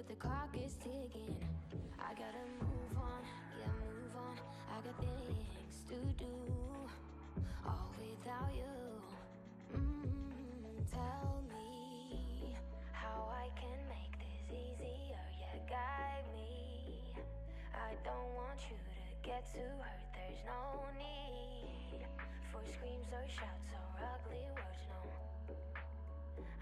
but the clock is ticking. I gotta move on, yeah, move on. I got things to do, all without you. Tell me how I can make this easier, yeah, guide me. I don't want you to get too hurt, there's no need for screams or shouts or ugly words, no.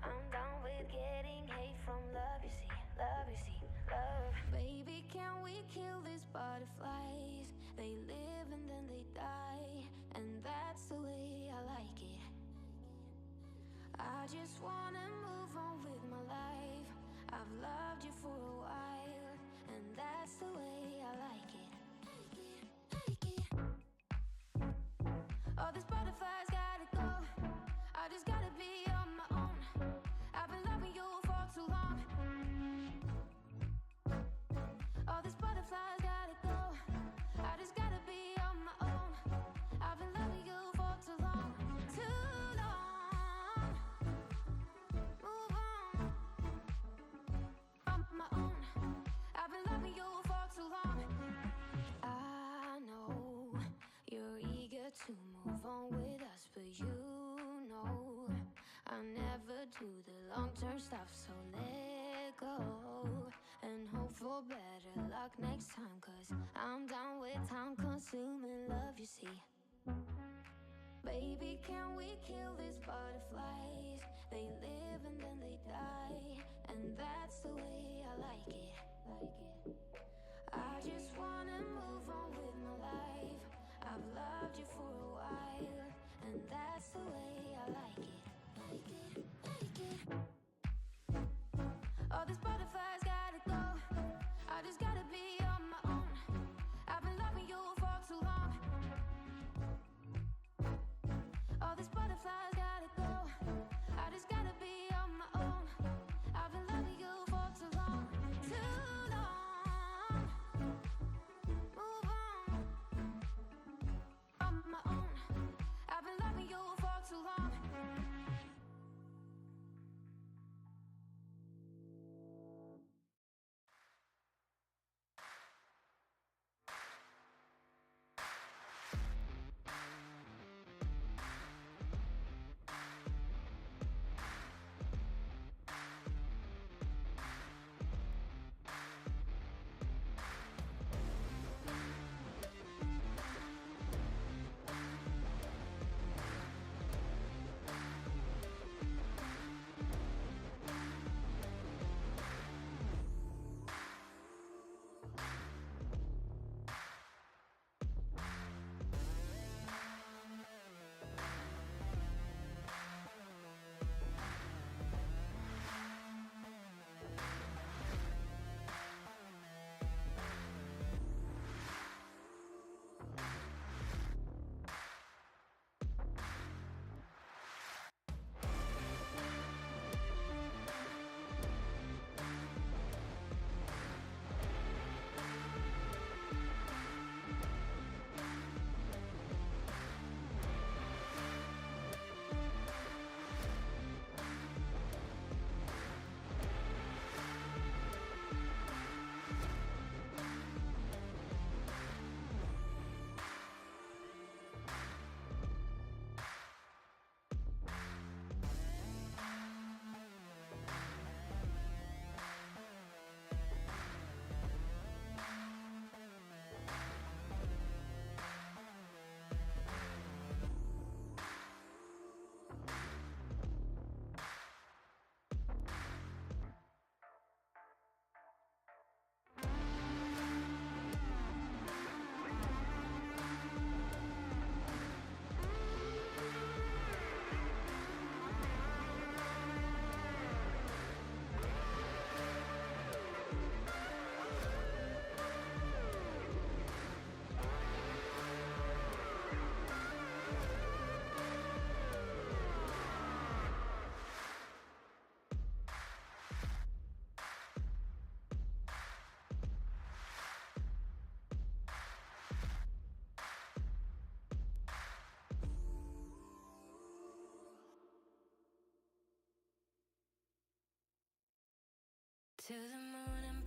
I'm done with getting hate from love, you see, love, you see, love. Baby, can we kill these butterflies? They live and then they die, and that's the way I like it. I just wanna move on with my life. I've loved you for a while, and that's the way I like it. All these butterflies gotta go. I just gotta be on my own. I've been loving you for too long. All these butterflies gotta go. I just gotta be on my own. I've been loving you for too long. Too long. Move on my own. I've been loving you for too long. I know you're eager to move on with us, but you know I never do the long-term stuff, so let go and hope for better luck next time, 'cause I'm done with time-consuming love, you see. Baby, can we kill these butterflies? They live and then they die, and that's the way I like it. I just wanna move on with my life. I've loved you for a while, and that's the way I like it. All these butterflies gotta go. I just gotta be on my own. I've been loving you for too long. All these butterflies gotta go. I just gotta be on my own. I've been loving you for too long. Too long. Move on my own. I've been loving you for too long. To the moon and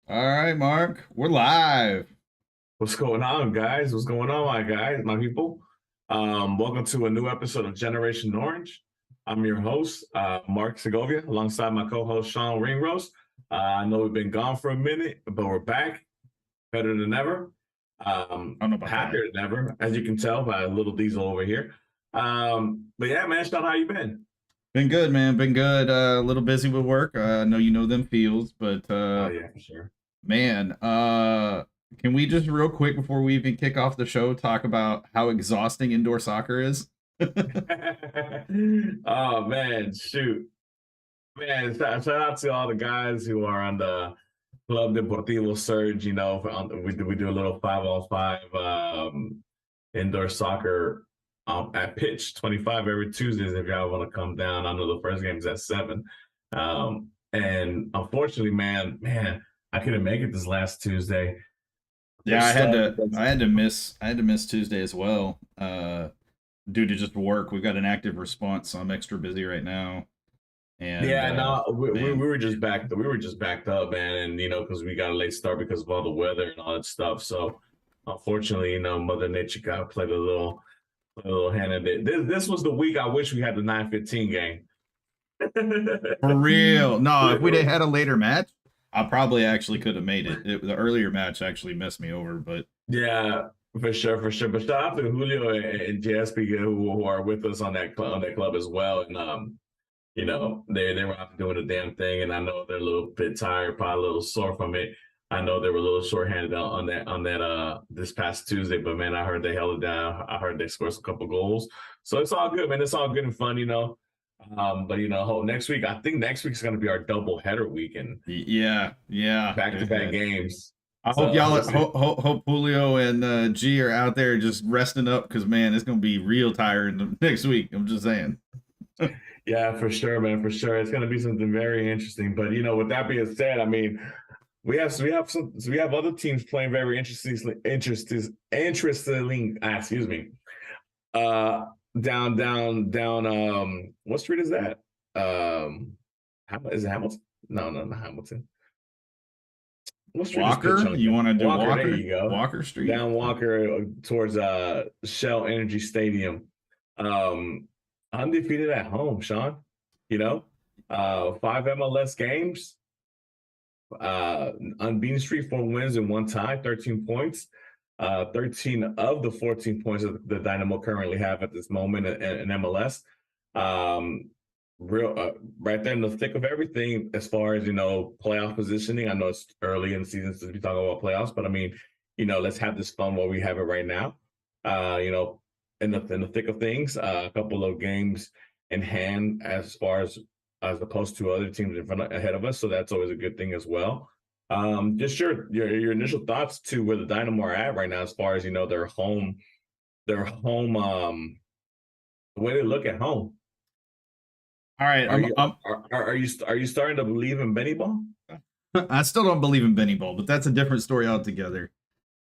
All right, Mark, we're live. What's going on, guys? What's going on, my guys, my people? Welcome to a new episode of Generation Orange. I'm your host, Mark Segovia, alongside my co-host Sean Ringrose. I know we've been gone for a minute, but we're back, better than ever, I don't know about that. happier than ever, as you can tell by a little diesel over here. But yeah, man, Sean, how you been? Been good, man. Been good. A little busy with work. I know you know them feels, but Oh yeah, for sure. man, can we just real quick before we even kick off the show talk about how exhausting indoor soccer is? Oh man, shoot. Man, shout out to all the guys who are on the Club Deportivo Surge. We do a little 5-on-5 indoor soccer at pitch 25 every Tuesdays if y'all want to come down. I know the first game is at 7. And unfortunately, man, I couldn't make it this last Tuesday. We're Yeah, I had stuck to. because I had to miss Tuesday as well. Due to just work. We've got an active response, so I'm extra busy right now. And yeah, no, we man, were just backed. We were just backed up, man, and because we got a late start because of all the weather and all that stuff. So, unfortunately, Mother Nature got played a little hand in it. This was the week I wish we had the 9:15 game. for real. No, if we'd have had a later match, I probably actually could have made it. The earlier match actually messed me over, but Yeah, for sure, for sure. But shout out to Julio and JSP who are with us on that club as well, and they were out doing the damn thing, and I know they're a little bit tired, probably a little sore from it. I know they were a little shorthanded on that this past Tuesday, but man, I heard they held it down. I heard they scored a couple goals, so it's all good, man. It's all good and fun. But next week, I think next week's going to be our double header weekend, yeah, yeah. back to back games. I hope So we'll see. hope Julio and G are out there just resting up because man, it's gonna be real tired next week. I'm just saying. Yeah, for sure, man, for sure. It's going to be something very interesting. But with that being said, I mean, we have other teams playing very interestingly. Excuse me. Uh, down. What street is that? Is it Hamilton? No, no, not Hamilton. What street is Walker, you Pitchunga? want to do Walker. There you go. Walker Street? Down Walker towards Shell Energy Stadium. Um, Undefeated at home, Sean. You know, 5 MLS games, unbeaten streak, 4 wins and 1 tie, 13 points. 13 of the 14 points that the Dynamo currently have at this moment in MLS. Um, right there in the thick of everything as far as playoff positioning. I know it's early in the season to be talking about playoffs, but I mean, let's have this fun while we have it right now. In the thick of things, a couple of games in hand as opposed to other teams ahead of us, so that's always a good thing as well. Just your initial thoughts to where the Dynamo are at right now, as far as their home, the way they look at home. All right, Are you are you starting to believe in Benny Ball? I still don't believe in Benny Ball, but that's a different story altogether.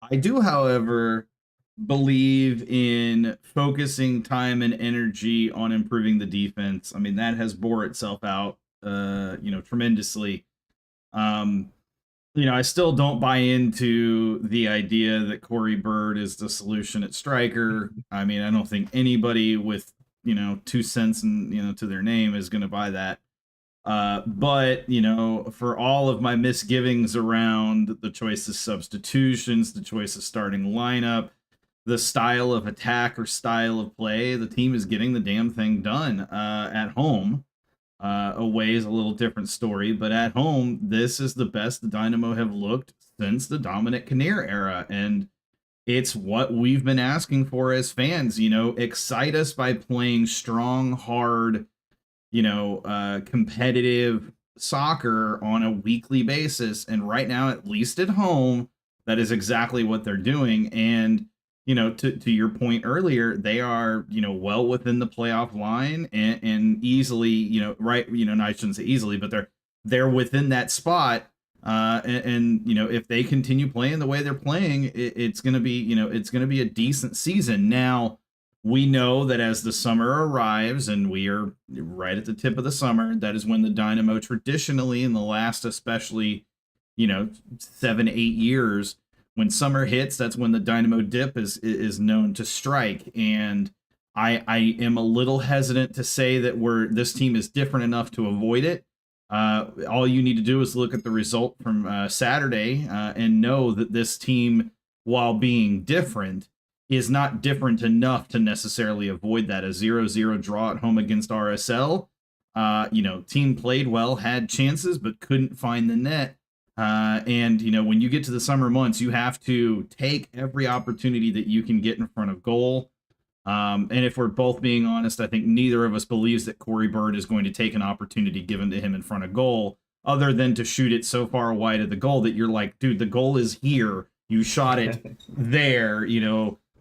I do, however, believe in focusing time and energy on improving the defense. I mean, that has bore itself out, tremendously. Um, I still don't buy into the idea that Corey Bird is the solution at striker. I mean, I don't think anybody with 2 cents and to their name is going to buy that. But for all of my misgivings around the choice of substitutions, the choice of starting lineup, the style of attack or style of play, the team is getting the damn thing done at home. Away is a little different story, but at home, this is the best the Dynamo have looked since the Dominic Kinnear era, and it's what we've been asking for as fans. Excite us by playing strong, hard, competitive soccer on a weekly basis, and right now, at least at home, that is exactly what they're doing. And to your point earlier, they are, well within the playoff line and easily, right, no, I shouldn't say easily, but they're within that spot. And if they continue playing the way they're playing, it's gonna be, it's gonna be a decent season. Now, we know that as the summer arrives, and we are right at the tip of the summer, that is when the Dynamo traditionally, in the last especially 7, 8 years. When summer hits, that's when the Dynamo dip is known to strike. And I am a little hesitant to say that this team is different enough to avoid it. All you need to do is look at the result from Saturday and know that this team, while being different, is not different enough to necessarily avoid that. A 0-0 draw at home against RSL. Team played well, had chances, but couldn't find the net. And when you get to the summer months, you have to take every opportunity that you can get in front of goal. And if we're both being honest, I think neither of us believes that Corey Bird is going to take an opportunity given to him in front of goal, other than to shoot it so far wide of the goal that you're like, dude, the goal is here. You shot it there.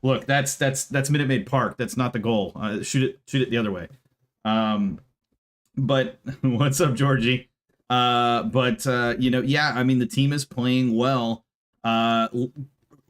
Look, that's Minute Maid Park. That's not the goal. Shoot it the other way. But what's up, Georgie? The team is playing well.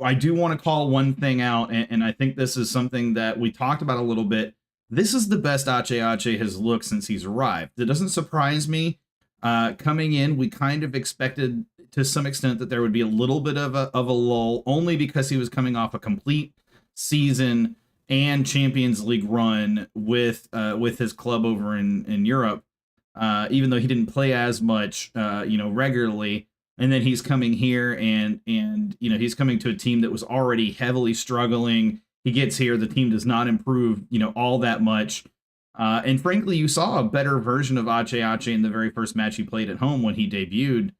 I do want to call one thing out, and I think this is something that we talked about a little bit. This is the best Ache has looked since he's arrived. It doesn't surprise me. Coming in, we kind of expected to some extent that there would be a little bit of a lull, only because he was coming off a complete season and Champions League run with his club over in Europe. Even though he didn't play as much, regularly. And then he's coming here and he's coming to a team that was already heavily struggling. He gets here, the team does not improve, all that much. And frankly, you saw a better version of Ache in the very first match he played at home when he debuted.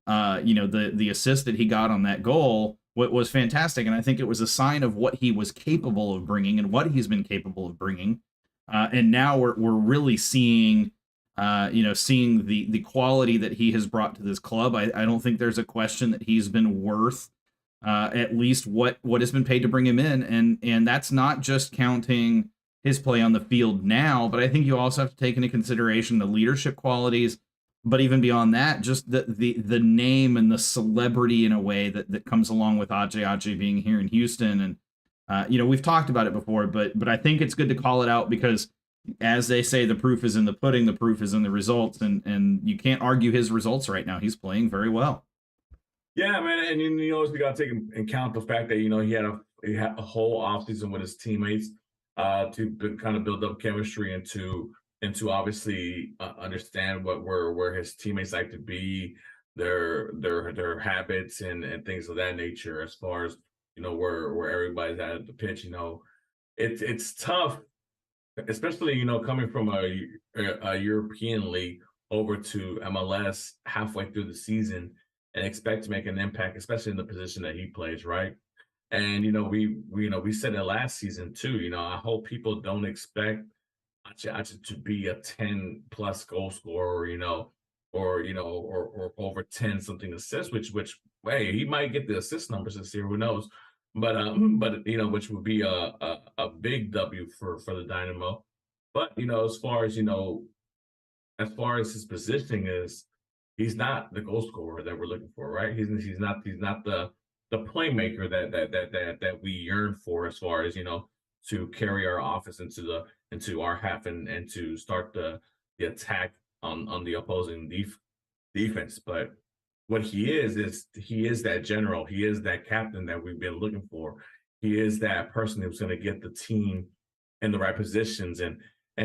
The assist that he got on that goal was fantastic. And I think it was a sign of what he was capable of bringing and what he's been capable of bringing. And now we're really seeing the quality that he has brought to this club. I don't think there's a question that he's been worth at least what has been paid to bring him in. And that's not just counting his play on the field now, but I think you also have to take into consideration the leadership qualities. But even beyond that, just the name and the celebrity in a way that comes along with Ache being here in Houston. And, we've talked about it before, but I think it's good to call it out because, as they say, the proof is in the pudding, the proof is in the results, and you can't argue his results right now. He's playing very well. Yeah, man, and you also got to take into account the fact that he had a whole offseason with his teammates to kind of build up chemistry and to obviously understand where his teammates like to be, their habits and things of that nature. As far as where everybody's at the pitch, it's tough. Especially, coming from a European league over to MLS halfway through the season and expect to make an impact, especially in the position that he plays, right? And we said it last season too. I hope people don't expect Ache to be a 10+ goal scorer, or over 10 something assists, which hey, he might get the assist numbers this year, who knows? But which would be a big W for the Dynamo. But as far as his positioning is, he's not the goal scorer that we're looking for, right? He's not the playmaker that we yearn for, as far as to carry our offense into our half and to start the attack on the opposing defense. But what he is that general. He is that captain that we've been looking for. He is that person who's going to get the team in the right positions and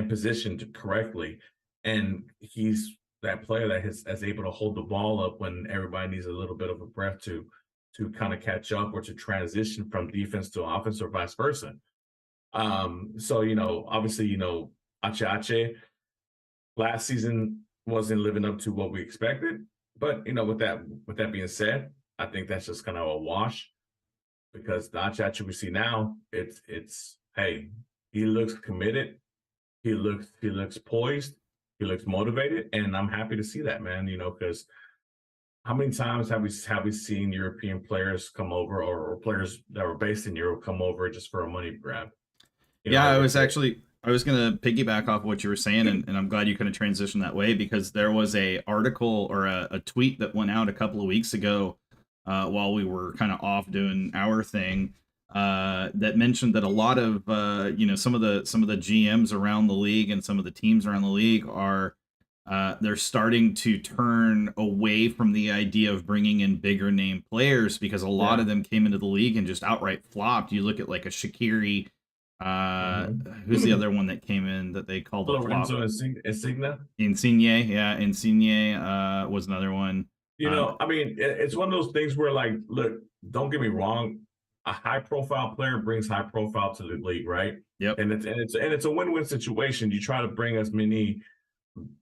positioned correctly. And he's that player that is able to hold the ball up when everybody needs a little bit of a breath to kind of catch up or to transition from defense to offense or vice versa. So obviously Ache last season wasn't living up to what we expected. But with that being said, I think that's just kind of a wash, because the Ache we see now, it's hey, he looks committed, he looks poised, he looks motivated, and I'm happy to see that, man. Because how many times have we seen European players come over, or players that were based in Europe come over just for a money grab? I was going to piggyback off what you were saying, and I'm glad you kind of transitioned that way, because there was a article or a tweet that went out a couple of weeks ago while we were kind of off doing our thing that mentioned that a lot of some of the GMs around the league and some of the teams around the league are they're starting to turn away from the idea of bringing in bigger name players because a lot of them came into the league and just outright flopped. You look at like a Shaqiri. Who's the other one that came in that they called a flop? Lorenzo Insignia. Insigne was another one. I mean, it's one of those things where, like, look, don't get me wrong, a high profile player brings high profile to the league, right? Yep. And it's a win-win situation. You try to bring as many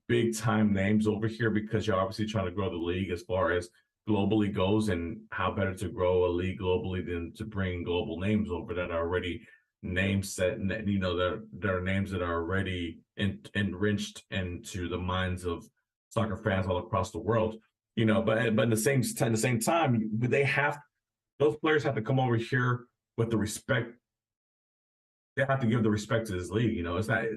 big time names over here because you're obviously trying to grow the league as far as globally goes, and how better to grow a league globally than to bring global names over that are already name set, and there are names that are already enriched into the minds of soccer fans all across the world. But at the same time, those players have to come over here with the respect. They have to give the respect to this league.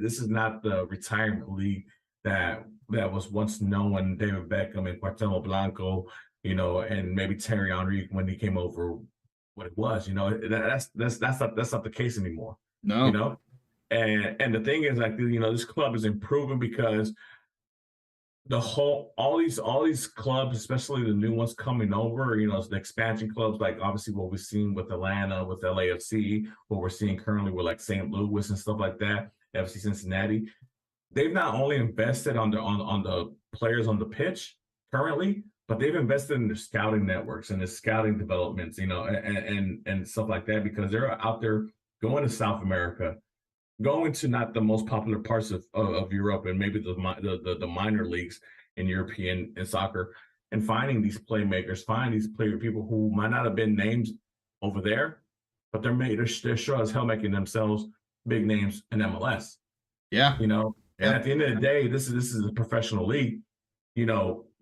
This is not the retirement league that was once known, David Beckham and Cuauhtemoc Blanco, and maybe Thierry Henry when he came over. What it was, that's not the case anymore. No. And the thing is, like, this club is improving because all these clubs, especially the new ones coming over, the expansion clubs, like obviously what we've seen with Atlanta, with LAFC, what we're seeing currently with like St. Louis and stuff like that, FC Cincinnati. They've not only invested on the players on the pitch currently, but they've invested in their scouting networks and the scouting developments, and stuff like that, because they're out there going to South America, going to not the most popular parts of Europe and maybe the minor leagues in European in soccer, and finding these playmakers, finding these people who might not have been names over there, but they're sure as hell making themselves big names in MLS. Yeah. And at the end of the day, this is a professional league.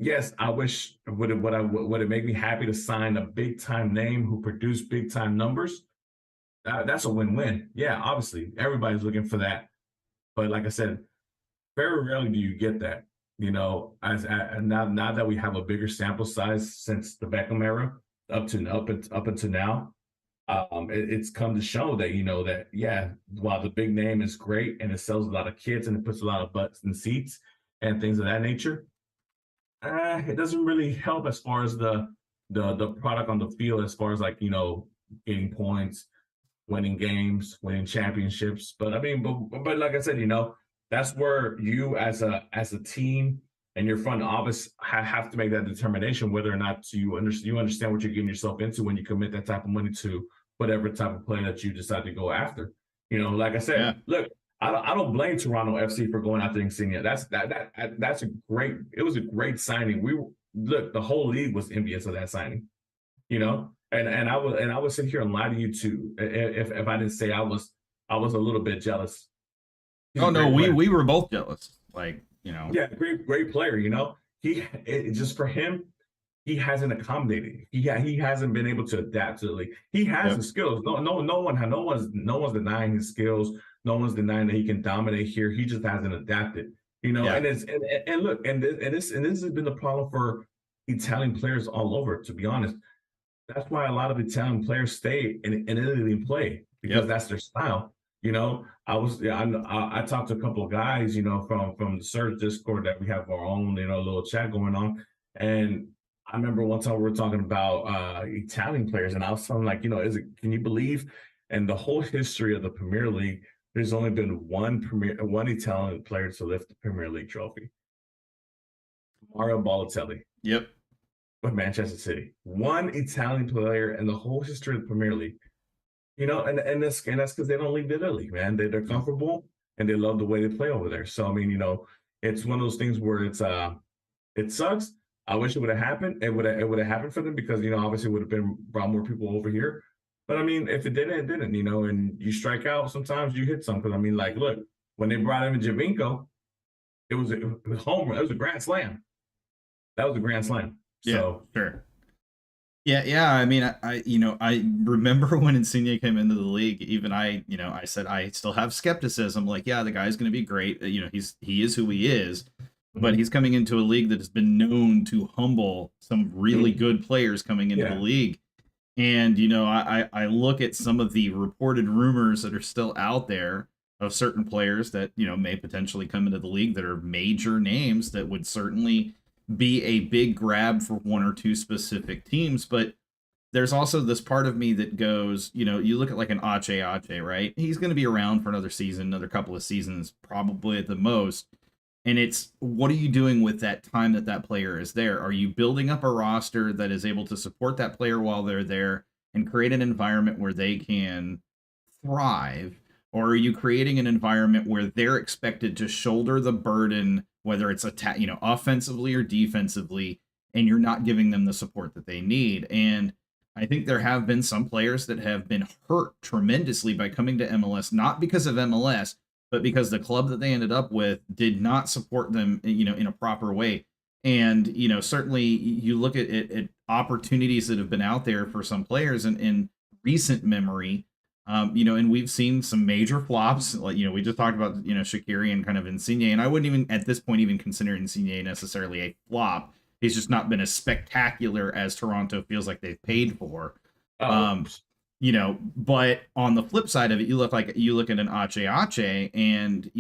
Yes, I wish would it make me happy to sign a big time name who produced big time numbers? That's a win-win. Yeah, obviously everybody's looking for that, but like I said, very rarely do you get that. As now that we have a bigger sample size since the Beckham era up until now, it's come to show that while the big name is great and it sells a lot of kits and it puts a lot of butts in seats and things of that nature, it doesn't really help as far as the product on the field, as far as like getting points, winning games, winning championships. But I mean, but like I said, that's where you as a team and your front office have to make that determination whether or not you understand what you're getting yourself into when you commit that type of money to whatever type of player that you decide to go after. Like I said, Look, I don't blame Toronto FC for going after Insignia. It was a great signing. The whole league was envious of that signing, and I would sit here and lie to you too if I didn't say I was a little bit jealous. Oh no, we were both jealous. Like, Yeah, great player, just for him, he hasn't accommodated. He hasn't been able to adapt to the league. He has the skills. No one's denying his skills. No one's denying that he can dominate here. He just hasn't adapted. And look, this has been the problem for Italian players all over, to be honest. That's why a lot of Italian players stay in Italy and play, because that's their style. I talked to a couple of guys, from the Surge Discord that we have our own, little chat going on. And I remember one time we were talking about Italian players, and I was telling like, can you believe in the whole history of the Premier League, there's only been one Italian player to lift the Premier League trophy? Mario Balotelli. Yep. With Manchester City. One Italian player in the whole history of the Premier League. And that's because they don't leave Italy, man. They're comfortable and they love the way they play over there. So I mean, it's one of those things where it sucks. I wish it would have happened. It would have happened for them because obviously it would have brought more people over here. But I mean, if it didn't, it didn't. And you strike out, sometimes you hit some. Because I mean, like, look, when they brought in Javinko, it was home. It was a grand slam. That was a grand slam. So sure. Yeah. I mean, I remember when Insigne came into the league. Even I said I still have skepticism. Like, yeah, the guy's going to be great. He is who he is, but he's coming into a league that has been known to humble some really good players coming into the league. And I look at some of the reported rumors that are still out there. of certain players that, may potentially come into the league that are major names that would certainly be a big grab for one or two specific teams. But there's also this part of me that goes, you look at like an Ache, right? He's going to be around for another season, another couple of seasons, probably at the most. And it's, what are you doing with that time that player is there? Are you building up a roster that is able to support that player while they're there and create an environment where they can thrive? Or are you creating an environment where they're expected to shoulder the burden, whether it's offensively or defensively, and you're not giving them the support that they need? And I think there have been some players that have been hurt tremendously by coming to MLS, not because of MLS, but because the club that they ended up with did not support them, in a proper way. And, certainly you look at opportunities that have been out there for some players in recent memory, and we've seen some major flops. Like, we just talked about, Shaqiri and kind of Insigne, and I wouldn't even at this point even consider Insigne necessarily a flop. He's just not been as spectacular as Toronto feels like they've paid for. But on the flip side of it, you look at an Ache, and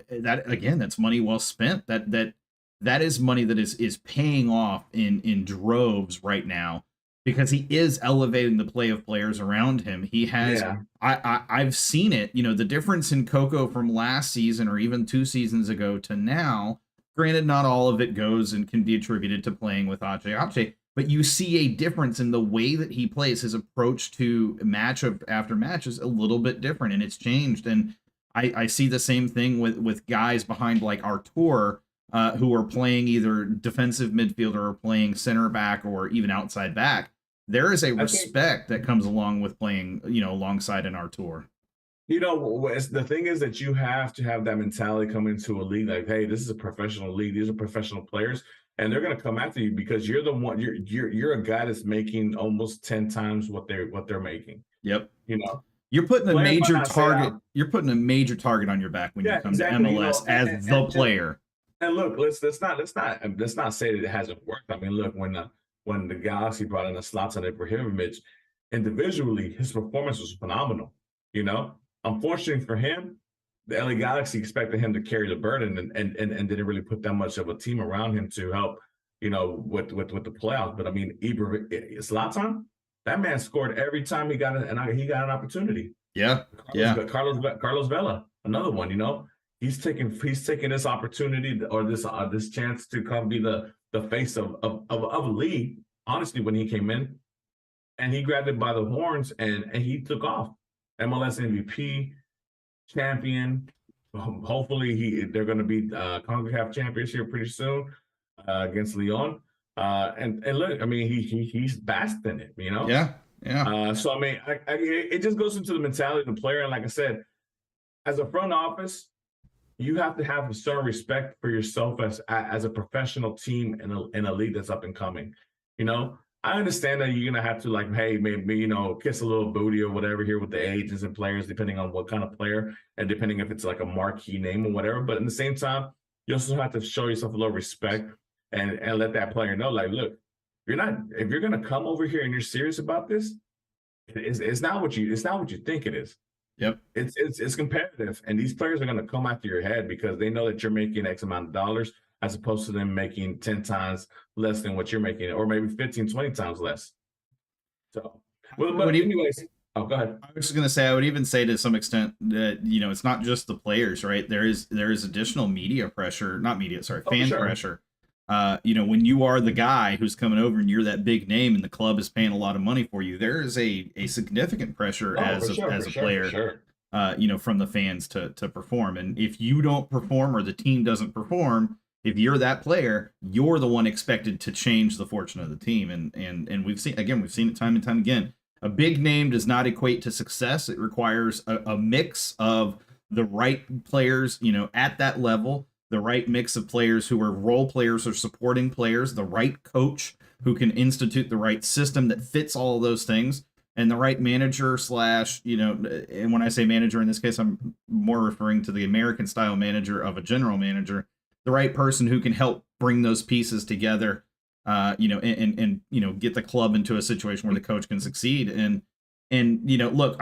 that again, that's money well spent. That is money that is paying off in droves right now, because he is elevating the play of players around him. He has, yeah. I've seen it. The difference in Coco from last season or even 2 seasons ago to now. Granted, not all of it goes and can be attributed to playing with Ache, but you see a difference in the way that he plays. His approach to match after match is a little bit different, and it's changed. And I see the same thing with guys behind like Artur, who are playing either defensive midfielder or playing center back or even outside back. There is a respect that comes along with playing, alongside an Artur. The thing is that you have to have that mentality come into a league like, hey, this is a professional league. These are professional players, and they're going to come after you because you're the one. You're a guy that's making almost 10 times what they're making. Yep. You're putting a major target. You're putting a major target on your back when you come to MLS as the player. And look, let's not say that it hasn't worked. I mean, look, when the Galaxy brought in a Zlatan Ibrahimovic, individually his performance was phenomenal. Unfortunately for him, the LA Galaxy expected him to carry the burden and didn't really put that much of a team around him to help, with the playoffs. But I mean, Zlatan, that man scored every time he got an opportunity. Yeah, Carlos Vela, another one. He's taking this opportunity or this chance to come be the face of a league. Honestly, when he came in, and he grabbed it by the horns and he took off. MLS MVP, champion. Hopefully they're going to be CONCACAF champions here pretty soon against Lyon. And look, I mean, he's basked in it, Yeah. So I mean, it just goes into the mentality of the player. And like I said, as a front office, you have to have a certain respect for yourself as a professional team in a league that's up and coming. I understand that you're going to have to maybe, kiss a little booty or whatever here with the agents and players, depending on what kind of player and depending if it's like a marquee name or whatever. But at the same time, you also have to show yourself a little respect and let that player know, like, look, if you're going to come over here and you're serious about this, it's not what you think it is. Yep. It's competitive. And these players are going to come after your head because they know that you're making X amount of dollars, as opposed to them making 10 times less than what you're making, or maybe 15, 20 times less. So, anyways, go ahead. I was just going to say, I would even say to some extent that, it's not just the players, right? There is additional media pressure, fan pressure. When you are the guy who's coming over and you're that big name and the club is paying a lot of money for you, there is a significant pressure as a player, from the fans to perform. And if you don't perform or the team doesn't perform, if you're that player, you're the one expected to change the fortune of the team. And we've seen it time and time again. A big name does not equate to success. It requires a mix of the right players, at that level, the right mix of players who are role players or supporting players, the right coach who can institute the right system that fits all of those things, and the right manager and when I say manager in this case, I'm more referring to the American style manager of a general manager, the right person who can help bring those pieces together, and get the club into a situation where the coach can succeed. And And look,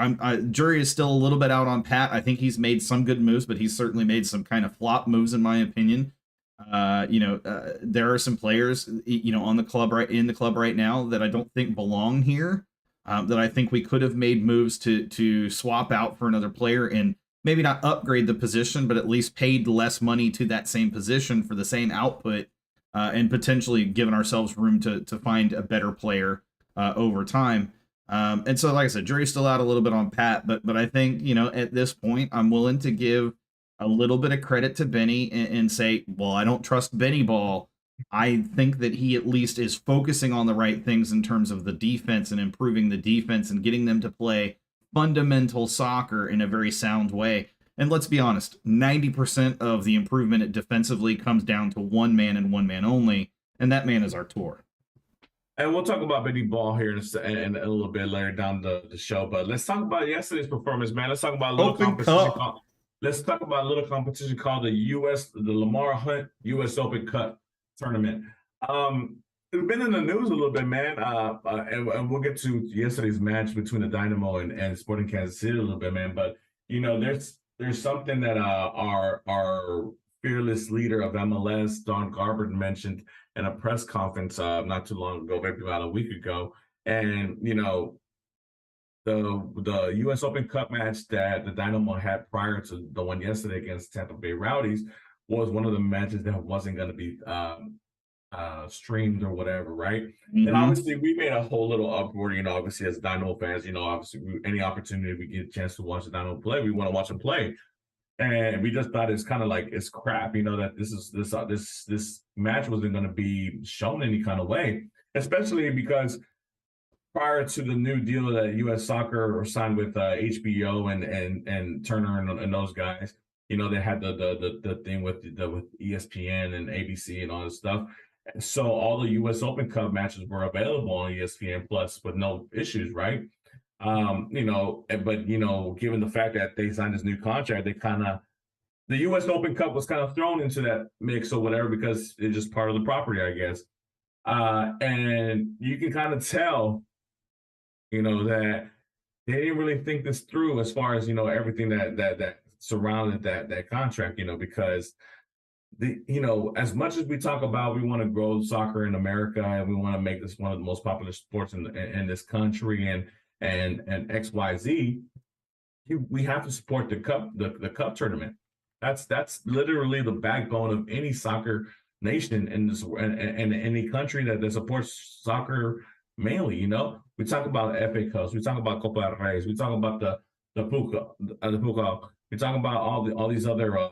jury is still a little bit out on Pat. I think he's made some good moves, but he's certainly made some kind of flop moves, in my opinion. There are some players, on the club in the club right now that I don't think belong here. That I think we could have made moves to swap out for another player and maybe not upgrade the position, but at least paid less money to that same position for the same output, and potentially given ourselves room to find a better player over time. And so, like I said, jury's still out a little bit on Pat, but I think, at this point, I'm willing to give a little bit of credit to Benny and say, well, I don't trust Benny Ball. I think that he at least is focusing on the right things in terms of the defense and improving the defense and getting them to play fundamental soccer in a very sound way. And let's be honest, 90% of the improvement defensively comes down to one man and one man only, and that man is Artur. And we'll talk about Benny Ball here in a little bit later down the show. But let's talk about yesterday's performance, man. Let's talk about a little competition. Let's talk about a little competition called the Lamar Hunt U.S. Open Cup tournament. It's been in the news a little bit, man. And we'll get to yesterday's match between the Dynamo and Sporting Kansas City a little bit, man. But there's something that our fearless leader of MLS, Don Garber, mentioned in a press conference not too long ago, maybe about a week ago. And, the U.S. Open Cup match that the Dynamo had prior to the one yesterday against Tampa Bay Rowdies was one of the matches that wasn't going to be streamed or whatever, right? Mm-hmm. And obviously we made a whole little uproar, obviously as Dynamo fans, obviously any opportunity we get a chance to watch the Dynamo play, we want to watch them play. And we just thought it's kind of like, it's crap, that this match wasn't going to be shown any kind of way, especially because prior to the new deal that U.S. Soccer signed with HBO and Turner and those guys, they had the thing with ESPN and ABC and all this stuff. So all the U.S. Open Cup matches were available on ESPN Plus with no issues, right? But given the fact that they signed this new contract, the U.S. Open Cup was kind of thrown into that mix or whatever because it's just part of the property, I guess. And you can kind of tell, that they didn't really think this through as far as, everything that surrounded that contract, because as much as we talk about, we want to grow soccer in America and we want to make this one of the most popular sports in this country and XYZ, we have to support the cup tournament. That's literally the backbone of any soccer nation in this and any country that supports soccer mainly. We talk about FA Cups, we talk about Copa del Rey, we talk about the Puca, we talk about all these other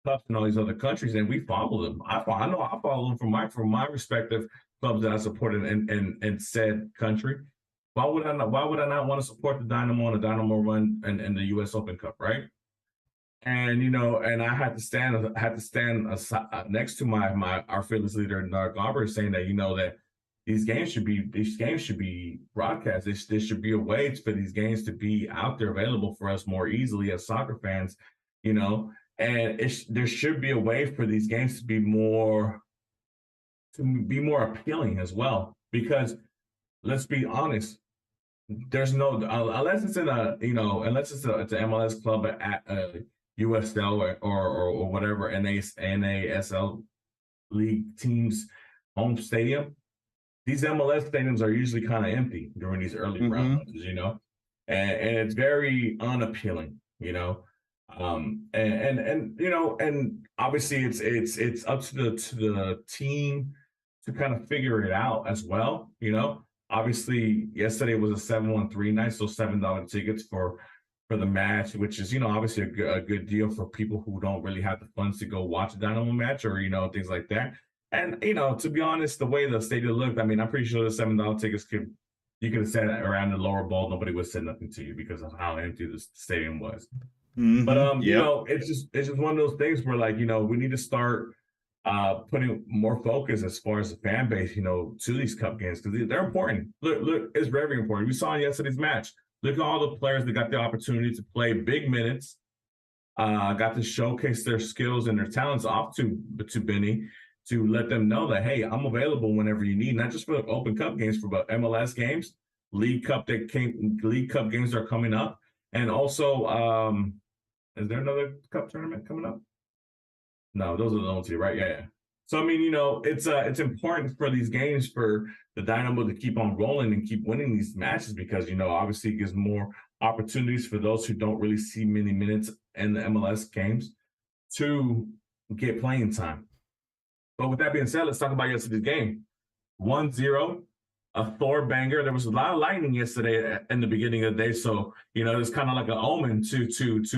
cups in all these other countries, and we follow them. I know I follow them from my respective clubs that I support in said country. Why would I not want to support the Dynamo and the Dynamo run and the U.S. Open Cup, right? And and I had to stand next to our fearless leader, Doug Garber, saying that that these games should be broadcast. There should be a way for these games to be out there available for us more easily as soccer fans, and there should be a way for these games to be more appealing as well. Because let's be honest, there's no unless it's in unless it's an MLS club at USL or whatever NASL league team's home stadium. These MLS stadiums are usually kind of empty during these early rounds, and it's very unappealing, and obviously it's up to the team to kind of figure it out as well, Obviously, yesterday was a 7-1-3 night, so $7 tickets for the match, which is obviously a good deal for people who don't really have the funds to go watch a Dynamo match or things like that. And to be honest, the way the stadium looked, I'm pretty sure the $7 tickets you could have sat around the lower bowl, nobody would say nothing to you because of how empty the stadium was. Mm-hmm. But it's just one of those things where we need to start putting more focus as far as the fan base, to these cup games because they're important. Look, it's very important. We saw in yesterday's match. Look at all the players that got the opportunity to play big minutes, got to showcase their skills and their talents off to Benny to let them know that, hey, I'm available whenever you need, not just for Open Cup games, but MLS games. League Cup games are coming up, and also, is there another cup tournament coming up? No, those are the only two, right? Yeah, yeah. So I mean, it's important for these games for the Dynamo to keep on rolling and keep winning these matches because obviously it gives more opportunities for those who don't really see many minutes in the MLS games to get playing time. But with that being said, let's talk about yesterday's game. 1-0, a Thor banger. There was a lot of lightning yesterday in the beginning of the day, so it was kind of like an omen to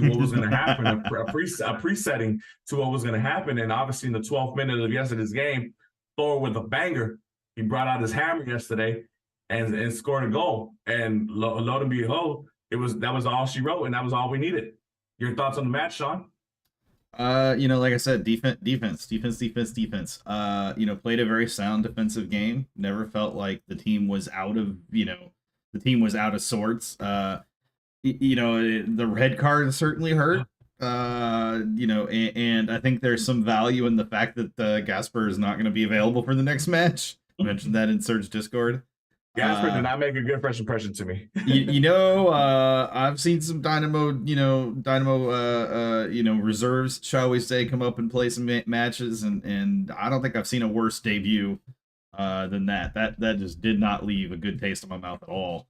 what was going to happen, a presetting to what was going to happen. And obviously, in the 12th minute of yesterday's game, Thor with a banger. He brought out his hammer yesterday and scored a goal. And lo and behold, that was all she wrote, and that was all we needed. Your thoughts on the match, Sean? Like I said, defense. Played a very sound defensive game. Never felt like the team was out of sorts. The red card certainly hurt. And I think there's some value in the fact that Gasper is not going to be available for the next match. I mentioned that in Surge Discord. Gasper did not make a good first impression to me. I've seen some Dynamo reserves, shall we say, come up and play some matches, and I don't think I've seen a worse debut than that. That just did not leave a good taste in my mouth at all.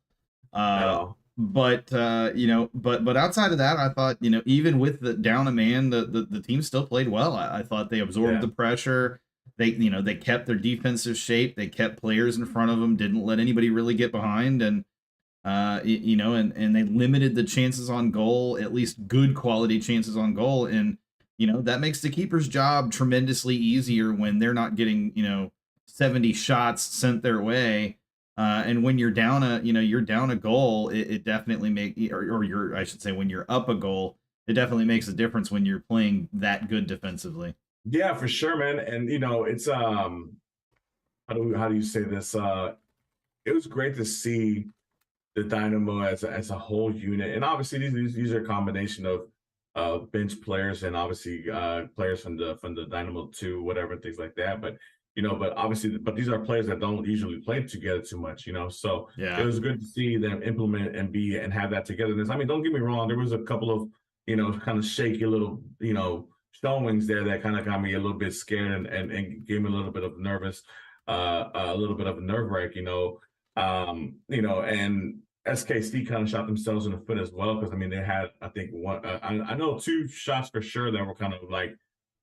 But outside of that, I thought, even with the down a man, the team still played well. I thought they absorbed the pressure. They kept their defensive shape. They kept players in front of them, didn't let anybody really get behind, and they limited the chances on goal, at least good quality chances on goal. And, that makes the keeper's job tremendously easier when they're not getting, 70 shots sent their way. And when you're down a goal, it definitely when you're up a goal, it definitely makes a difference when you're playing that good defensively. Yeah, for sure, man. And it's how do you say this? It was great to see the Dynamo as a whole unit, and obviously these are a combination of bench players and obviously players from the Dynamo 2, whatever, things like that. But but these are players that don't usually play together too much, So yeah, it was good to see them implement and have that togetherness. I mean, don't get me wrong, there was a couple of kind of shaky little showings there that kind of got me a little bit scared and gave me a little bit of nervous, a little bit of a nerve wreck, and SKC kind of shot themselves in the foot as well because they had, I think, one. I know 2 shots for sure that were kind of like,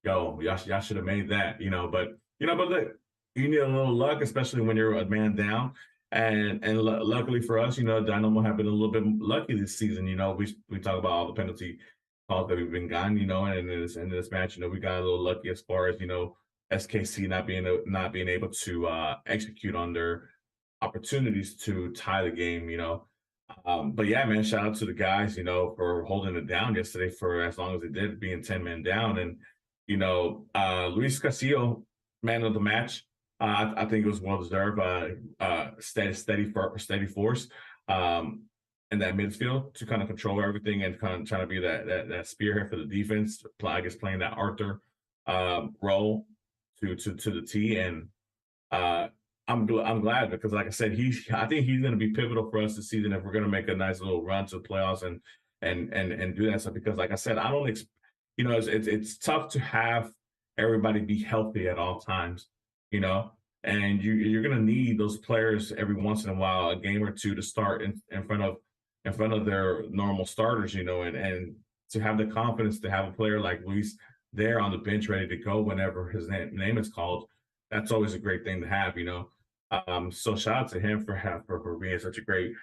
yo, y'all should have made that, but look, you need a little luck, especially when you're a man down. And luckily for us, Dynamo have been a little bit lucky this season. We talk about all the penalty calls that we've been gotten, and in this match, we got a little lucky as far as SKC not being able to execute on their opportunities to tie the game. But yeah, man, shout out to the guys, for holding it down yesterday for as long as they did, being 10 men down, and Luis Castillo, man of the match. I think it was well deserved. Steady force. In that midfield to kind of control everything and kind of trying to be that spearhead for the defense. I guess playing that Arthur role to the T, and I'm glad because, like I said, I think he's going to be pivotal for us this season if we're going to make a nice little run to the playoffs and do that stuff. Because, like I said, I don't it's tough to have everybody be healthy at all times, and you're going to need those players every once in a while, a game or two, to start in front of their normal starters, and to have the confidence to have a player like Luis there on the bench ready to go whenever his name is called. That's always a great thing to have, So shout out to him for being such a great,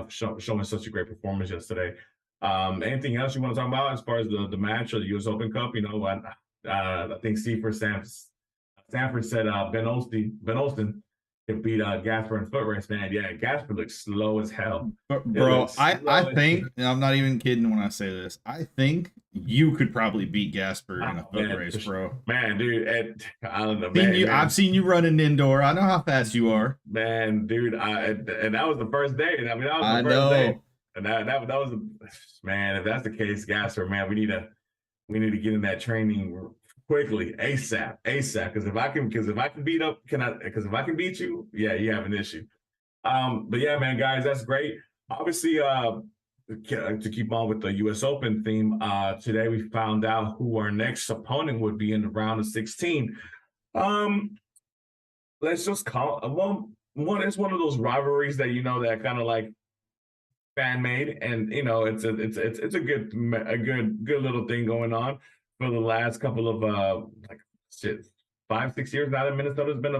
showing such a great performance yesterday. Anything else you want to talk about as far as the match or the U.S. Open Cup? I think Stanford said Ben Olsen can beat Gasper in foot race, man. Yeah, Gasper looks slow as hell. Bro, I think, and I'm not even kidding when I say this, I think you could probably beat Gasper in a foot race, bro. Man, dude, I don't know, man. I've seen you running indoor. I know how fast you are. Man, dude, and that was the first day. That was the first day. And that was man, if that's the case, Gasper, man, we need to get in that training quickly, ASAP. Because if I can beat you, yeah, you have an issue. But yeah, man, guys, that's great. Obviously, to keep on with the U.S. Open theme, today we found out who our next opponent would be in the round of 16. Um, let's just call one. It's one of those rivalries that that kind of like fan made, and it's a good little thing going on for the last couple of like shit 5-6 years now that Minnesota's been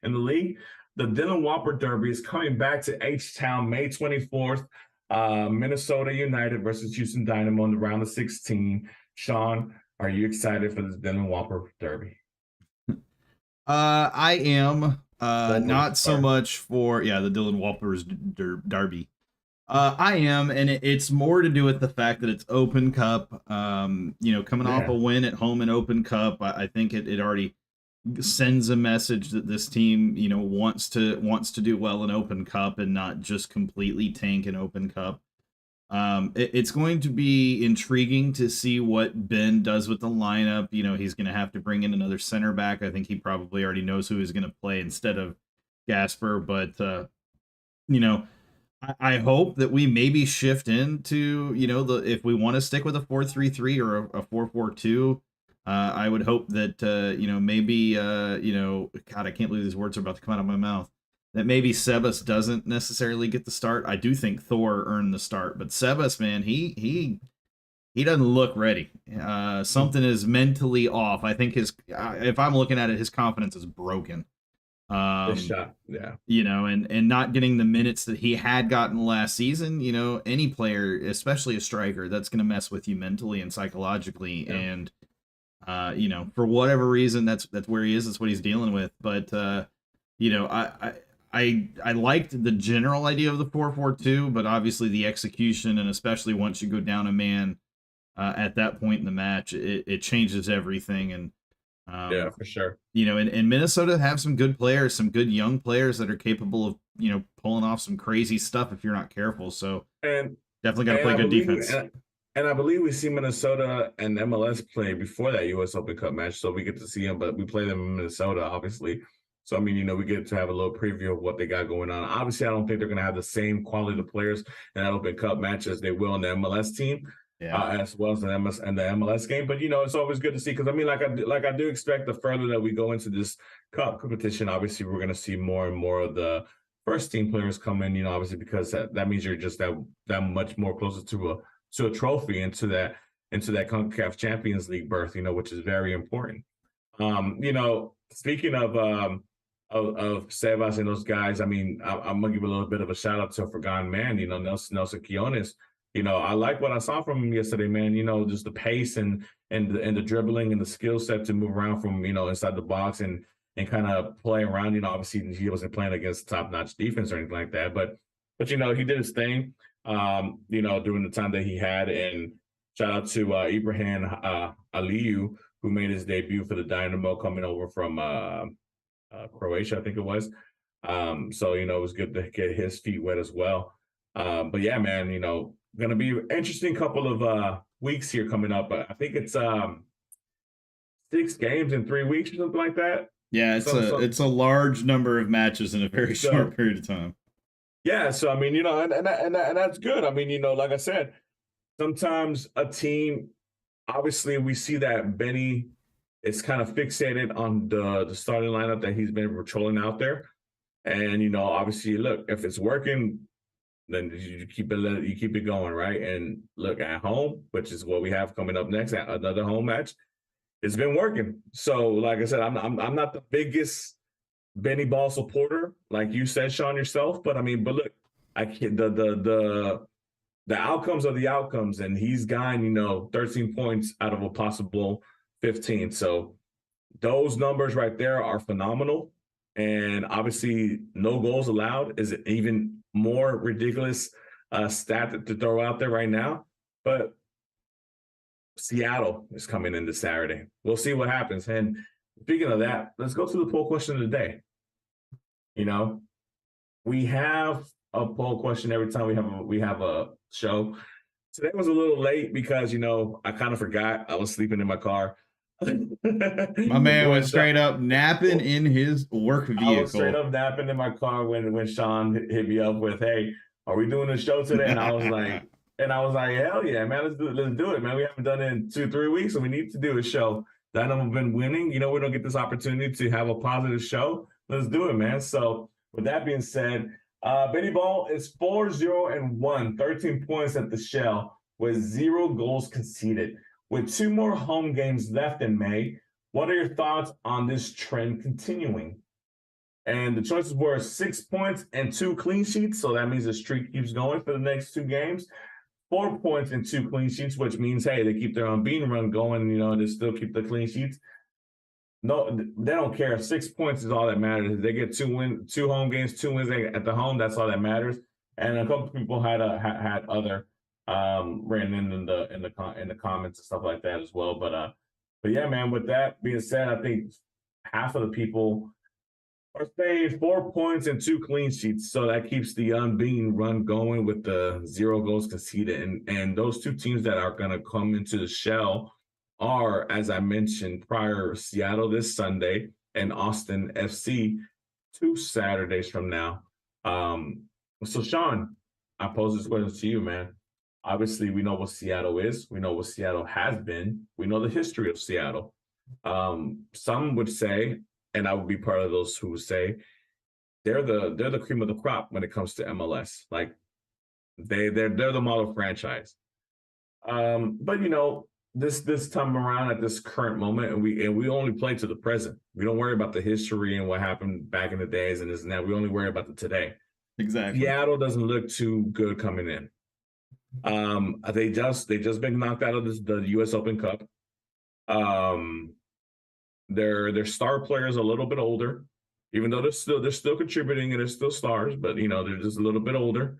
in the league. The Dylan Whopper Derby is coming back to H-Town May 24th. Minnesota United versus Houston Dynamo in the round of 16. Sean, are you excited for this Dylan Whopper Derby? I am. Not so much for the Dylan Whopper's derby. I am, and it's more to do with the fact that it's Open Cup. Coming off a win at home in Open Cup, I think it already sends a message that this team, wants to do well in Open Cup and not just completely tank in Open Cup. It's going to be intriguing to see what Ben does with the lineup. He's going to have to bring in another center back. I think he probably already knows who he's going to play instead of Gasper, but I hope that we maybe shift into, if we want to stick with a 4-3-3 or a 4-4-2. I would hope that, maybe, God, I can't believe these words are about to come out of my mouth. That maybe Sebas doesn't necessarily get the start. I do think Thor earned the start, but Sebas, man, he doesn't look ready. Something is mentally off. I think if I'm looking at it, his confidence is broken. Shot, yeah. And not getting the minutes that he had gotten last season. Any player, especially a striker, that's going to mess with you mentally and psychologically. Yeah. And for whatever reason, that's where he is. That's what he's dealing with. But I liked the general idea of the 4-4-2, but obviously the execution, and especially once you go down a man at that point in the match, it changes everything. And yeah, for sure. And Minnesota have some good players, some good young players that are capable of pulling off some crazy stuff if you're not careful. So definitely got to play good defense. And I believe we see Minnesota and MLS play before that U.S. Open Cup match, so we get to see them. But we play them in Minnesota, obviously. So, I mean, we get to have a little preview of what they got going on. Obviously, I don't think they're going to have the same quality of players in that Open Cup match as they will in the MLS team, as well as the MLS game. But, it's always good to see because, I mean, I do expect the further that we go into this Cup competition, obviously, we're going to see more and more of the first-team players come in, obviously, because that means you're just that much more closer to a trophy and to that CONCACAF Champions League berth, which is very important. Speaking of Sebas and those guys, I mean, I'm gonna give a little bit of a shout out to a forgotten man, Nelson Quiones. I like what I saw from him yesterday, man. Just the pace and the dribbling and the skill set to move around from inside the box and kind of play around. Obviously he wasn't playing against top-notch defense or anything like that, but he did his thing. During the time that he had, and shout out to Ibrahim Aliyu, who made his debut for the Dynamo coming over from Croatia, I think it was. So, it was good to get his feet wet as well. But yeah, man, going to be an interesting couple of weeks here coming up. I think it's 6 games in 3 weeks or something like that. Yeah, it's a large number of matches in a very short period of time. Yeah, so I mean, and that's good. I mean, like I said, sometimes a team, obviously, we see that Benny is kind of fixated on the starting lineup that he's been patrolling out there, and obviously, look, if it's working, then you keep it going, right? And look, at home, which is what we have coming up next, another home match, it's been working. So, like I said, I'm not the biggest Benny Ball supporter, like you said, Sean, yourself. But I mean, look, I can't, the outcomes are the outcomes, and he's gotten 13 points out of a possible 15. So those numbers right there are phenomenal. And obviously, no goals allowed is an even more ridiculous stat to throw out there right now. But Seattle is coming in this Saturday. We'll see what happens. And speaking of that, let's go to the poll question of the day. We have a poll question every time we have a show. Today was a little late because, I kind of forgot. I was sleeping in my car. My man was straight up napping in his work vehicle. I was straight up napping in my car when Sean hit me up with, "Hey, are we doing a show today?" And I was like, "Hell yeah, man, let's do it, man. We haven't done it in 2-3 weeks, and we need to do a show. Dynamo have been winning. We don't get this opportunity to have a positive show. Let's do it, man." So with that being said, Benny Ball is 4-0-1, 13 points at the Shell with 0 goals conceded. With 2 more home games left in May, what are your thoughts on this trend continuing? And the choices were 6 points and 2 clean sheets. So that means the streak keeps going for the next 2 games. 4 points and 2 clean sheets, which means, hey, they keep their unbeaten run going, they still keep the clean sheets. No, they don't care. 6 points is all that matters. If they get 2 home games, 2 wins at the home, that's all that matters. And a couple of people had other written in the comments and stuff like that as well. But yeah, man, with that being said, I think half of the people are saying 4 points and 2 clean sheets. So that keeps the unbeaten run going with the 0 goals conceded. And those 2 teams that are going to come into the Shell are, as I mentioned prior, Seattle this Sunday and Houston FC 2 Saturdays from now. So Sean, I pose this question to you, man. Obviously, we know what Seattle is. We know what Seattle has been. We know the history of Seattle. Some would say, and I would be part of those who would say, they're the cream of the crop when it comes to MLS. Like they're the model franchise. But this time around at this current moment, and we only play to the present. We don't worry about the history and what happened back in the days and this and that. We only worry about the today. Exactly. Seattle doesn't look too good coming in. They just been knocked out of the U.S. Open Cup. Their star players a little bit older, even though they're still contributing and they're still stars, but they're just a little bit older.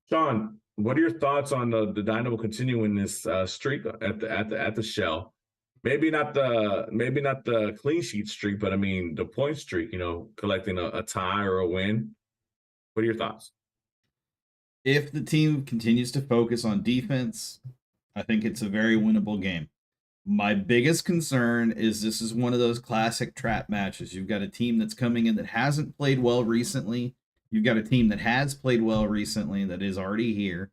Sean, what are your thoughts on the Dynamo continuing this streak at the Shell? Maybe not the clean sheet streak, but I mean the point streak. Collecting a tie or a win. What are your thoughts? If the team continues to focus on defense, I think it's a very winnable game. My biggest concern is this is one of those classic trap matches. You've got a team that's coming in that hasn't played well recently. You've got a team that has played well recently that is already here.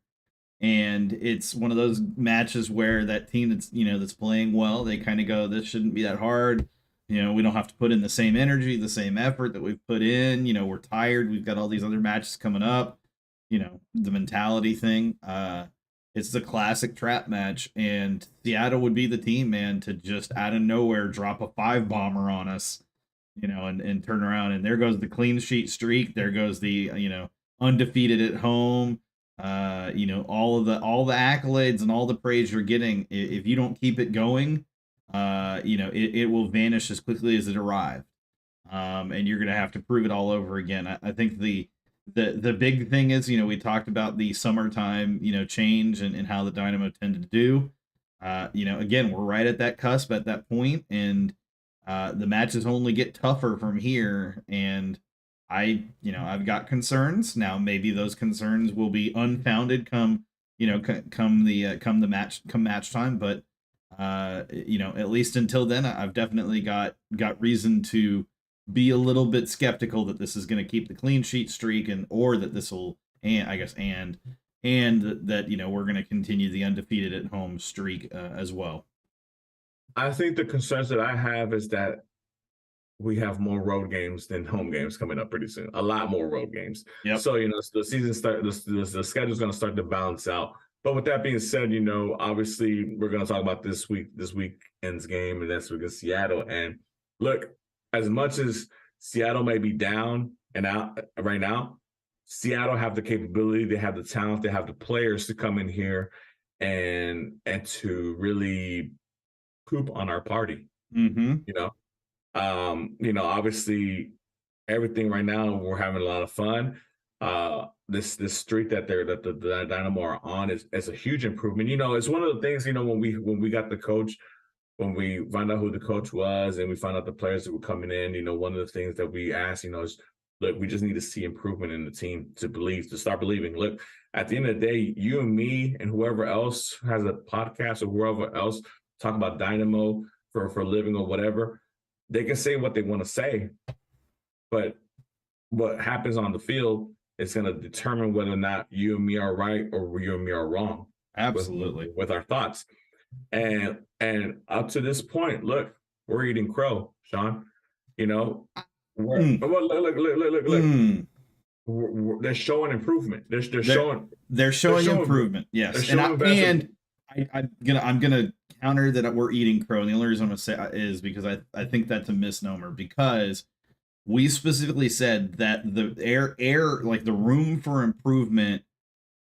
And it's one of those matches where that team that's playing well, they kind of go, this shouldn't be that hard. We don't have to put in the same energy, the same effort that we've put in. We're tired. We've got all these other matches coming up. The mentality thing. It's the classic trap match, and Seattle would be the team, man, to just out of nowhere drop a 5-bomber on us, and turn around, and there goes the clean sheet streak. There goes the, undefeated at home. All the accolades and all the praise you're getting. If you don't keep it going, it will vanish as quickly as it arrived. And you're going to have to prove it all over again. I think the big thing is, we talked about the summertime, change and how the Dynamo tend to do. Again, we're right at that cusp at that point, and the matches only get tougher from here. And I've got concerns now. Maybe those concerns will be unfounded come match time. But at least until then, I've definitely got reason to be a little bit skeptical that this is going to keep the clean sheet streak, or that this will, and that we're going to continue the undefeated at home streak as well. I think the concerns that I have is that we have more road games than home games coming up pretty soon. A lot more road games. Yep. So the season the schedule's going to start to balance out. But with that being said, obviously we're going to talk about this weekend's game, and that's against Seattle. And look, as much as Seattle may be down and out right now, Seattle have the capability, they have the talent, they have the players to come in here and to really poop on our party. Mm-hmm. Obviously everything right now, we're having a lot of fun. This streak that the Dynamo are on is a huge improvement. It's one of the things, when we got the coach, when we found out who the coach was and we found out the players that were coming in, one of the things that we asked, is, look, we just need to see improvement in the team to start believing. Look, at the end of the day, you and me and whoever else has a podcast or whoever else talk about Dynamo for a living or whatever. They can say what they want to say, but what happens on the field is going to determine whether or not you and me are right or you and me are wrong. Absolutely. With our thoughts. And up to this point, look, we're eating crow, Sean. You know, look. They're showing improvement. They're showing improvement. Yes, I'm gonna counter that we're eating crow. And the only reason I'm gonna say is because I think that's a misnomer, because we specifically said that the air like the room for improvement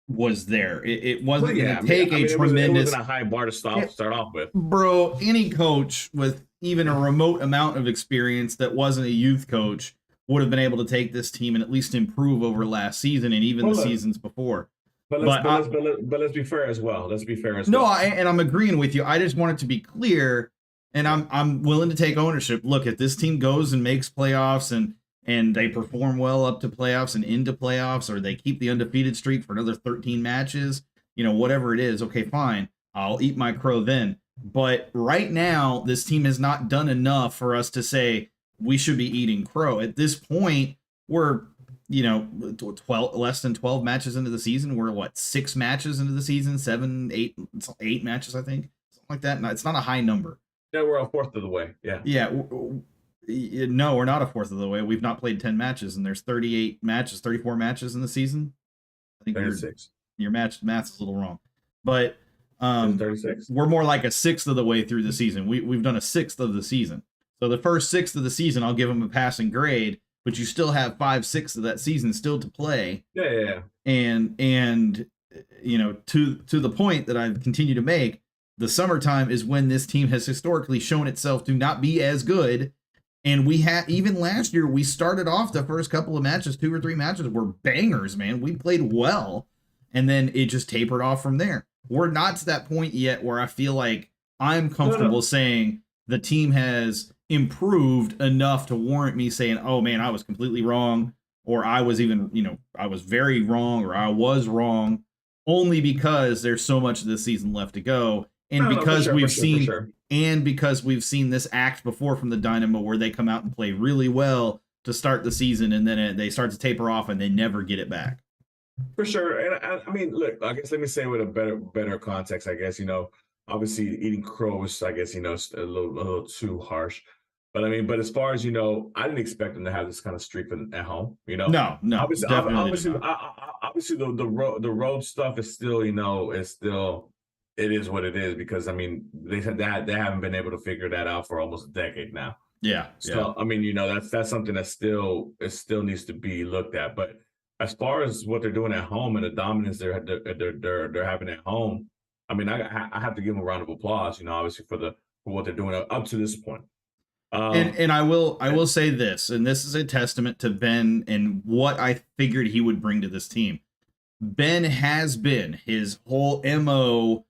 was there. It wasn't going to take a tremendous. It wasn't a high bar to start off with, bro. Any coach with even a remote amount of experience that wasn't a youth coach would have been able to take this team and at least improve over last season and even the seasons before. But let's be fair as well. And I'm agreeing with you. I just want it to be clear, and I'm willing to take ownership. Look, if this team goes and makes playoffs and they perform well up to playoffs and into playoffs, or they keep the undefeated streak for another 13 matches, whatever it is, okay, fine. I'll eat my crow then. But right now, this team has not done enough for us to say we should be eating crow. At this point, we're, 12, less than 12 matches into the season. We're 6 matches into the season, 7, 8 matches, I think. Something like that. No, it's not a high number. Yeah, we're a fourth of the way. Yeah. Yeah. No, we're not a fourth of the way. We've not played 10 matches, and there's 34 matches in the season. I think 36. Your math's a little wrong, but 36. We're more like a sixth of the way through the season. We've done a sixth of the season. So the first sixth of the season, I'll give them a passing grade, but you still have 5/6 of that season still to play. Yeah. And to the point that I've continued to make, the summertime is when this team has historically shown itself to not be as good. And we had, even last year, we started off the first couple of matches, 2 or 3 matches were bangers, man. We played well, and then it just tapered off from there. We're not to that point yet where I feel like I'm comfortable saying the team has improved enough to warrant me saying, oh man, I was completely wrong, or I was even, I was very wrong, or I was wrong, only because there's so much of this season left to go. And because we've seen this act before from the Dynamo, where they come out and play really well to start the season, and then they start to taper off and they never get it back. For sure. And I mean, look, I guess let me say with a better context, I guess, obviously eating crow is, I guess, a little too harsh. But I mean, as far as, I didn't expect them to have this kind of streak at home, No, obviously, the road stuff is still, it is what it is, because I mean they said that they haven't been able to figure that out for almost a decade now. Yeah. So I mean, that's something that still needs to be looked at. But as far as what they're doing at home and the dominance they're having at home, I mean, I have to give them a round of applause. Obviously for what they're doing up to this point. And I will say this, and this is a testament to Ben and what I figured he would bring to this team. Ben has been, his whole MO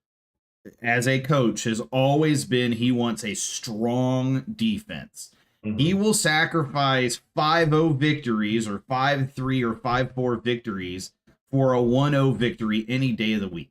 as a coach has always been, he wants a strong defense. Mm-hmm. He will sacrifice 5-0 victories or 5-3 or 5-4 victories for a 1-0 victory any day of the week.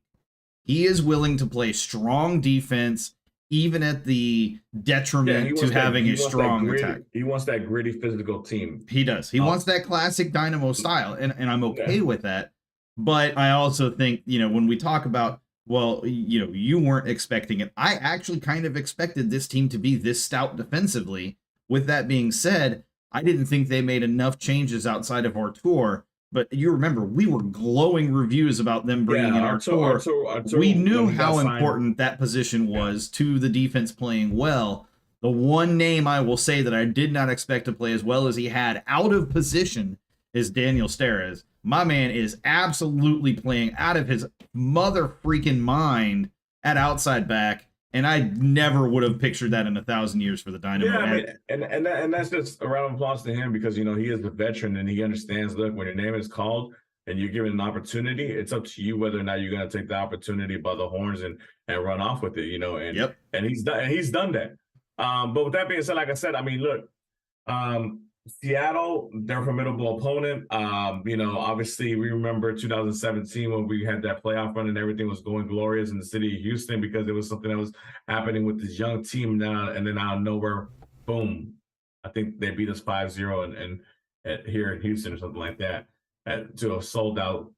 He is willing to play strong defense, even at the detriment to having a strong attack. He wants that gritty physical team. He does. He wants that classic Dynamo style, and I'm okay with that. But I also think, when we talk about, well, you weren't expecting it. I actually kind of expected this team to be this stout defensively. With that being said, I didn't think they made enough changes outside of our tour. But you remember, we were glowing reviews about them bringing in our tour. We knew how important that position was to the defense playing well. The one name I will say that I did not expect to play as well as he had out of position is Daniel Steres. My man is absolutely playing out of his mother freaking mind at outside back, and I never would have pictured that in 1,000 years for the Dynamo. Yeah, I mean, and that's just a round of applause to him, because he is a veteran and he understands. Look, when your name is called and you're given an opportunity, it's up to you whether or not you're going to take the opportunity by the horns and run off with it. And he's done that. But with that being said, like I said, I mean, look, Seattle, they're a formidable opponent. Obviously we remember 2017 when we had that playoff run and everything was going glorious in the city of Houston because there was something that was happening with this young team now, and then out of nowhere, boom. I think they beat us 5-0 and here in Houston or something like that. To a sold out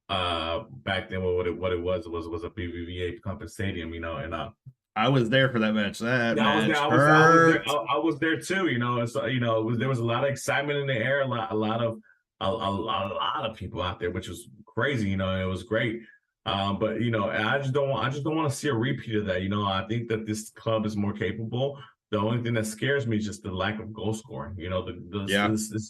back then what it was a BBVA Compass Stadium, and I was there for that match. That I was match there. hurt. I was there too. So there was a lot of excitement in the air. A lot of people out there, which was crazy. It was great. But I just don't want to see a repeat of that. I think that this club is more capable. The only thing that scares me is just the lack of goal scoring. It's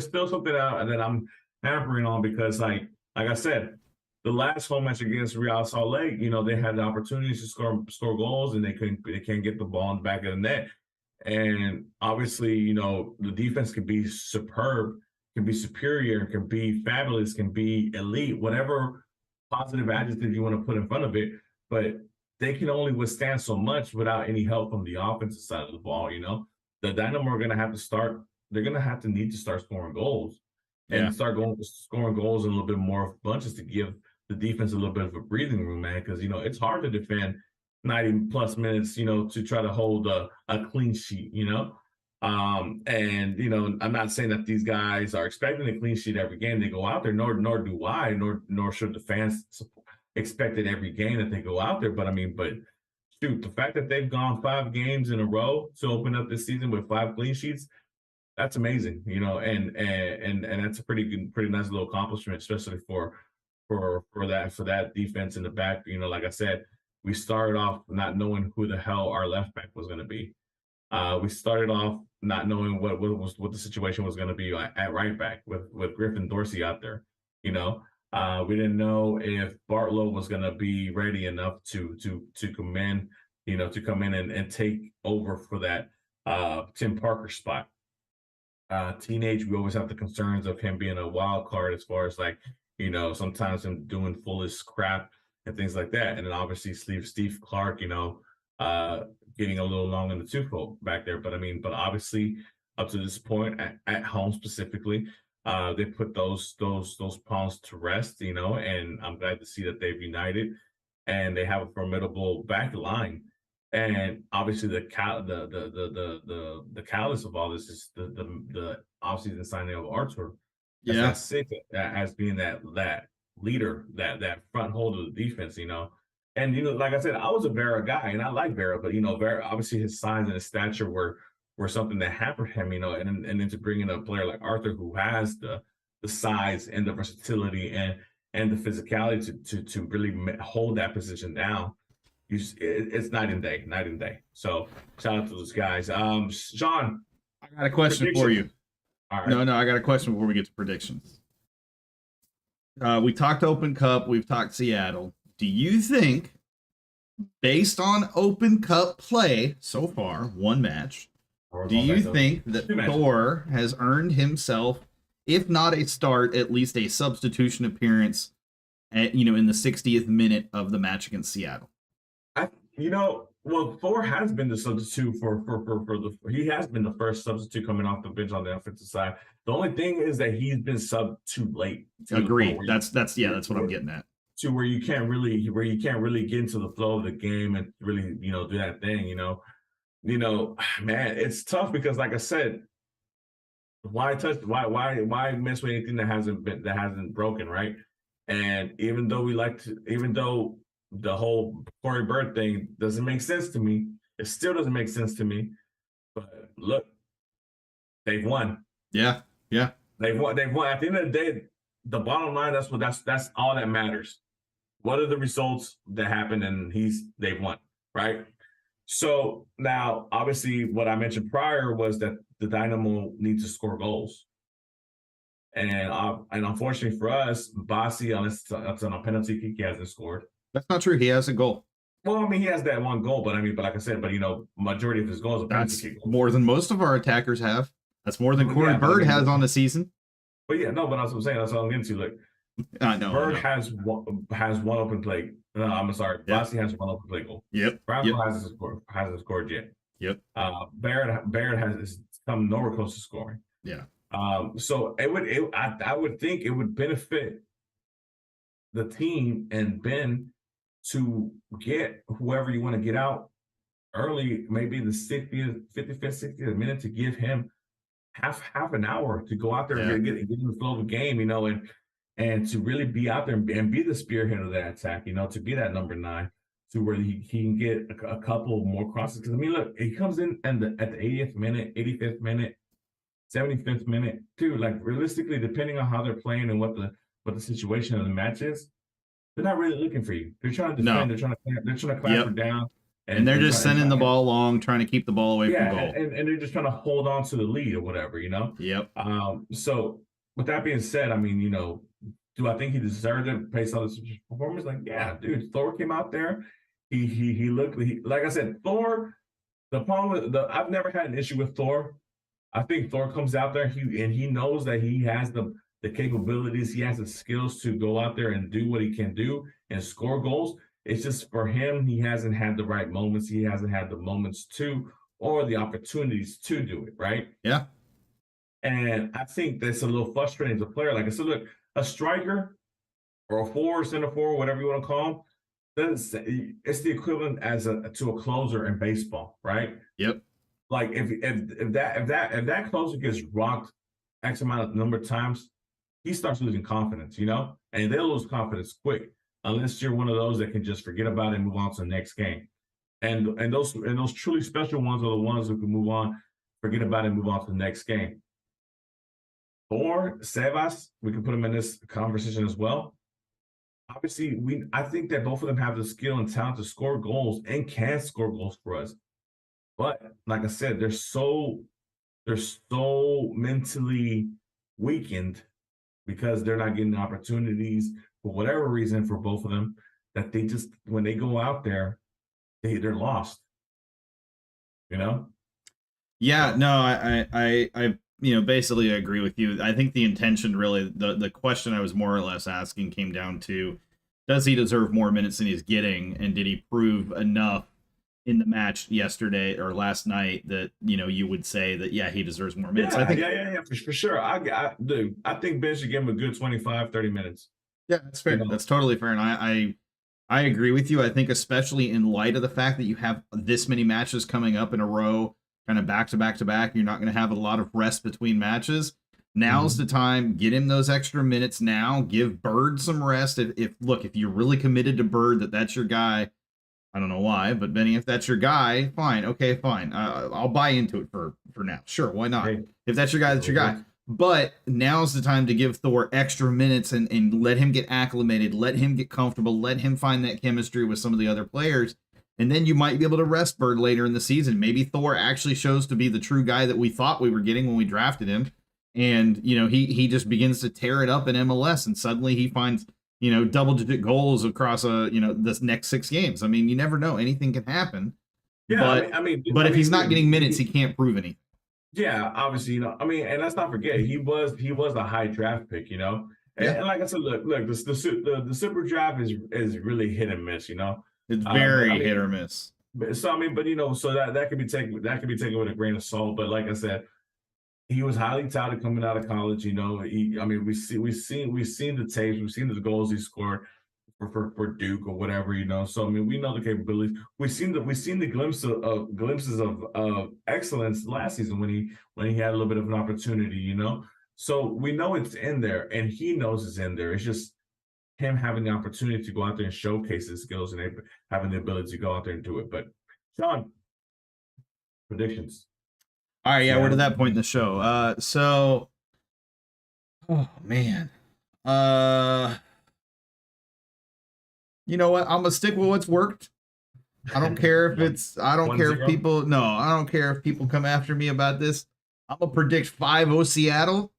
still something that I'm hampering on because, like I said, the last home match against Real Salt Lake, they had the opportunities to score goals and they can't get the ball in the back of the net. And obviously, the defense can be superb, can be superior, can be fabulous, can be elite, whatever positive adjective you want to put in front of it. But they can only withstand so much without any help from the offensive side of the ball. The Dynamo are going to have to start. They're going to have to need to start scoring goals and start scoring goals in a little bit more bunches to give the defense a little bit of a breathing room, man, because it's hard to defend 90 plus minutes, to try to hold a clean sheet, I'm not saying that these guys are expecting a clean sheet every game they go out there, nor do I, nor should the fans expect it every game that they go out there. But shoot, the fact that they've gone 5 games in a row to open up this season with 5 clean sheets, that's amazing, and that's a pretty nice little accomplishment, especially for that defense in the back. Like I said, we started off not knowing who the hell our left back was going to be. We started off not knowing what the situation was going to be at right back with Griffin Dorsey out there. We didn't know if Bartlow was going to be ready enough to come in, and take over for that Tim Parker spot. Teenage, we always have the concerns of him being a wild card as far as sometimes him doing foolish crap and things like that. And then obviously Steve Clark, getting a little long in the tooth back there. But obviously up to this point at home specifically, they put those pawns to rest, and I'm glad to see that they've united and they have a formidable back line. And obviously the catalyst of all this is the offseason signing of Arthur. That's sick as being that leader, that front holder of the defense, And like I said, I was a Vera guy and I like Vera, but Vera, obviously his size and his stature were something that hampered him, and then to bring in a player like Arthur who has the size and the versatility and the physicality to really hold that position down. It's night and day. So shout out to those guys. Sean, I got a question for you. All right. No, I got a question before we get to predictions. We talked Open Cup. We've talked Seattle. Do you think, based on Open Cup play so far, one match, do you think that Thor has earned himself, if not a start, at least a substitution appearance at, in the 60th minute of the match against Seattle? Well, Thor has been the substitute he has been the first substitute coming off the bench on the offensive side. The only thing is that he's been subbed too late. Agreed. That's what I'm getting at. To where you can't really get into the flow of the game and really, do that thing, man, it's tough because like I said, why mess with anything that hasn't broken, right? And even though the whole Corey Bird thing doesn't make sense to me. It still doesn't make sense to me. But look, they've won. Yeah. They've won. At the end of the day, the bottom line, that's all that matters. What are the results that happened? And they've won, right? So now, obviously, what I mentioned prior was that the Dynamo needs to score goals. And unfortunately for us, Bassi, on a penalty kick, he hasn't scored. That's not true. He has a goal. Well, he has that one goal, but like I said, majority of his goals are penalty kick goals. More than most of our attackers have. That's more than Corey Bird has on the season. But that's what I'm saying. That's what I'm getting to. Like, Bird has one open play. No, I'm sorry. Bassi has one open play goal. Yep. Brownfield hasn't scored yet. Yep. Barrett has come nowhere close to scoring. Yeah. So I would think it would benefit the team and Ben to get whoever you want to get out early, maybe the 60th, 55th, 60th minute, to give him half an hour to go out there and get in the flow of the game, and to really be out there and be the spearhead of that attack, to be that number 9, to where he can get a couple more crosses. Because look, he comes in at the 80th minute, 85th minute, 75th minute, too. Like, realistically, depending on how they're playing and what the situation of the match is, they're not really looking for you. They're trying to defend. No. They're trying to clamp it down. And they're just sending the ball along, trying to keep the ball away from goal. And they're just trying to hold on to the lead or whatever, Yep. So with that being said, I mean, do I think he deserved it based on his performance? Like, yeah, dude, Thor came out there. He looked, like I said, Thor, the problem with I've never had an issue with Thor. I think Thor comes out there, he knows that he has the capabilities, he has the skills to go out there and do what he can do and score goals. It's just, for him, he hasn't had the right moments. He hasn't had the moments to, or the opportunities to do it, right? Yeah. And I think that's a little frustrating as a player. Like I said, look, a striker or a forward, center forward, whatever you want to call him, it's the equivalent to a closer in baseball, right? Yep. Like, if that closer gets rocked X amount of number of times, he starts losing confidence, and they'll lose confidence quick, unless you're one of those that can just forget about it and move on to the next game. And those truly special ones are the ones who can move on, forget about it, and move on to the next game. Or Sebas, we can put him in this conversation as well. Obviously, I think that both of them have the skill and talent to score goals and can score goals for us. But like I said, they're so mentally weakened because they're not getting the opportunities for whatever reason for both of them, that they just, when they go out there, they're lost. Yeah, no, I basically agree with you. I think the intention, really, the question I was more or less asking came down to, does he deserve more minutes than he's getting, and did he prove enough in the match yesterday or last night that you would say that he deserves more minutes? Yeah, I think for sure. I think Ben should give him a good 25-30 minutes. Yeah, that's fair. That's totally fair, and I agree with you. I think, especially in light of the fact that you have this many matches coming up in a row, kind of back to back to back, you're not going to have a lot of rest between matches. Now's the time. Get him those extra minutes now. Give Bird some rest. If you're really committed to Bird, that's your guy. I don't know why, but Benny, if that's your guy, fine. Okay, fine. I'll buy into it for now. Sure, why not? Hey, if that's your guy, that's your guy. But now's the time to give Thor extra minutes and let him get acclimated, let him get comfortable, let him find that chemistry with some of the other players. And then you might be able to rest Bird later in the season. Maybe Thor actually shows to be the true guy that we thought we were getting when we drafted him. And, he just begins to tear it up in MLS, and suddenly he finds, double-digit goals across this next 6 games. I mean, you never know. Anything can happen. Yeah, but if he's not getting minutes, he can't prove anything. Yeah, obviously, and let's not forget, he was a high draft pick, And like I said, look, the super draft is really hit and miss, It's very hit or miss. So so that could be taken with a grain of salt. But like I said, he was highly touted coming out of college. We've seen the tapes, we've seen the goals he scored for Duke or whatever. So we know the capabilities. We've seen the glimpses of excellence last season when he had a little bit of an opportunity. So we know it's in there, and he knows it's in there. It's just him having the opportunity to go out there and showcase his skills and having the ability to go out there and do it. But Sean, predictions. All right, we're to that point in the show. Oh man. You know what? I'm gonna stick with what's worked. I don't care if I don't care if people come after me about this. I'm gonna predict 5-0 Seattle.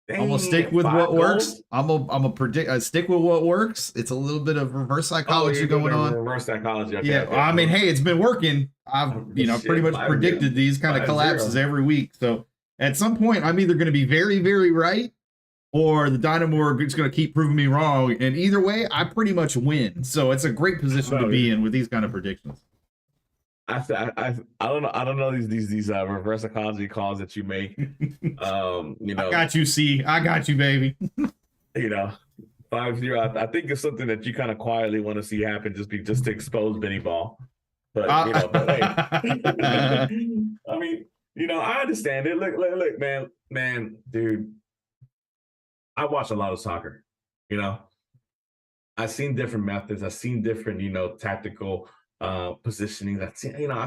I'm gonna stick with what works. I'm gonna predict. Stick with what works. It's a little bit of reverse psychology going on. Reverse psychology. Okay, yeah. Okay. Hey, it's been working. I've pretty much predicted these kind of collapses every week. So at some point, I'm either going to be very, very right, or the Dynamo are just going to keep proving me wrong. And either way, I pretty much win. So it's a great position to be in with these kind of predictions. I don't know these reverse psychology calls that you make. I got you, C. I got you, baby. 5-0. I think it's something that you kind of quietly want to see happen, just to expose Benny Ball. But but hey, I mean, I understand it. Look, man, dude. I watch a lot of soccer. I've seen different methods. I've seen different, tactical positionings. I've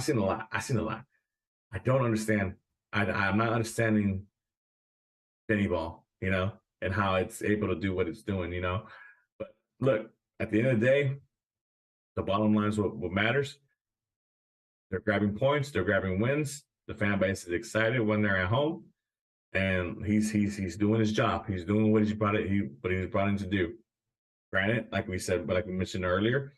seen a lot. I don't understand. I'm not understanding Benny Ball, and how it's able to do what it's doing, But look, at the end of the day, the bottom line is what matters. They're grabbing points. They're grabbing wins. The fan base is excited when they're at home, and he's doing his job. He's doing what he was brought in to do. Granted, like we said, but like we mentioned earlier,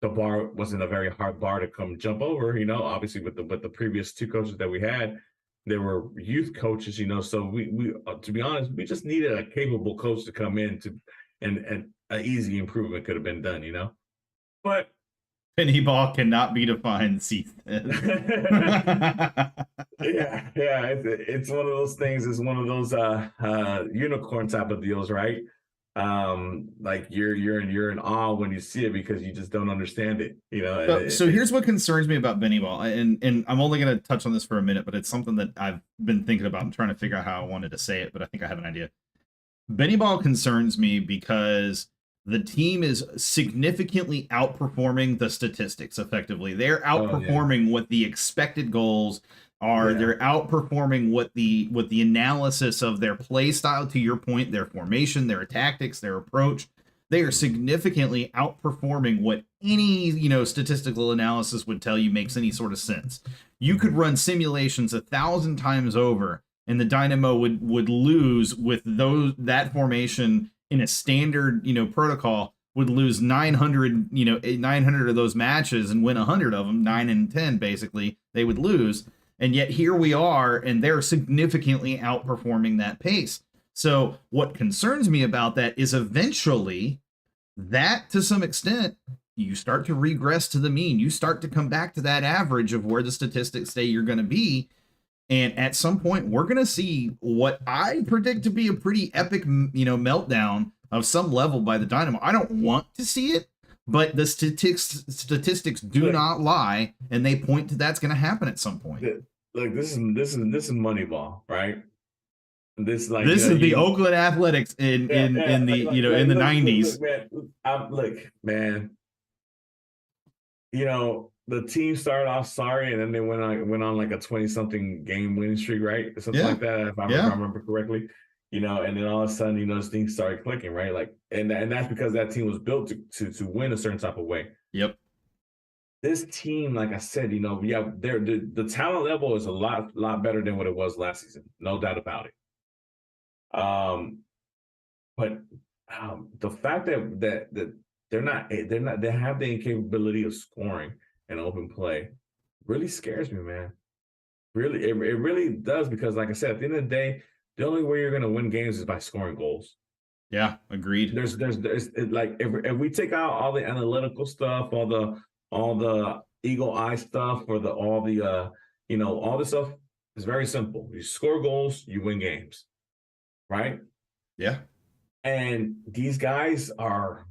the bar wasn't a very hard bar to come jump over. Obviously with the previous two coaches that we had, they were youth coaches. So we to be honest, we just needed a capable coach to come in and an easy improvement could have been done. But Penny Ball cannot be defined, C. yeah, it's one of those things. It's one of those unicorn type of deals, right? Like you're in awe when you see it because you just don't understand it. So here's what concerns me about Benny Ball, and I'm only going to touch on this for a minute, but it's something that I've been thinking about and trying to figure out how I wanted to say it, but I think I have an idea. Benny Ball concerns me because the team is significantly outperforming the statistics. Effectively, they're outperforming what the expected goals are. Yeah. They're outperforming what the analysis of their play style, to your point, their formation, their tactics, their approach. They are significantly outperforming what any statistical analysis would tell you makes any sort of sense. You could run simulations 1,000 times over, and the Dynamo would lose with that formation in a standard protocol, would lose 900 of those matches and win 100 of them. 9 and 10 basically they would lose. And yet here we are, and they're significantly outperforming that pace. So what concerns me about that is eventually that, to some extent, you start to regress to the mean. You start to come back to that average of where the statistics say you're going to be. And at some point, we're going to see what I predict to be a pretty epic, meltdown of some level by the Dynamo. I don't want to see it, but the statistics do not lie, and they point to that's going to happen at some point. Look, this is Moneyball, right? This is the Oakland Athletics in the in the 90s. Look, man. The team started off sorry, and then they went on like a 20-something game winning streak, right? Something like that, if I remember correctly. And then all of a sudden, those things started clicking, right? Like, and that's because that team was built to win a certain type of way. Yep. This team, like I said, the talent level is a lot better than what it was last season, no doubt about it. But the fact that they have the incapability of scoring and open play really scares me, man. Really, it really does, because like I said, at the end of the day, the only way you're going to win games is by scoring goals. Yeah, agreed. There's like if we take out all the analytical stuff, all the eagle eye stuff, or all this stuff, it's very simple. You score goals, you win games, right? Yeah. And these guys are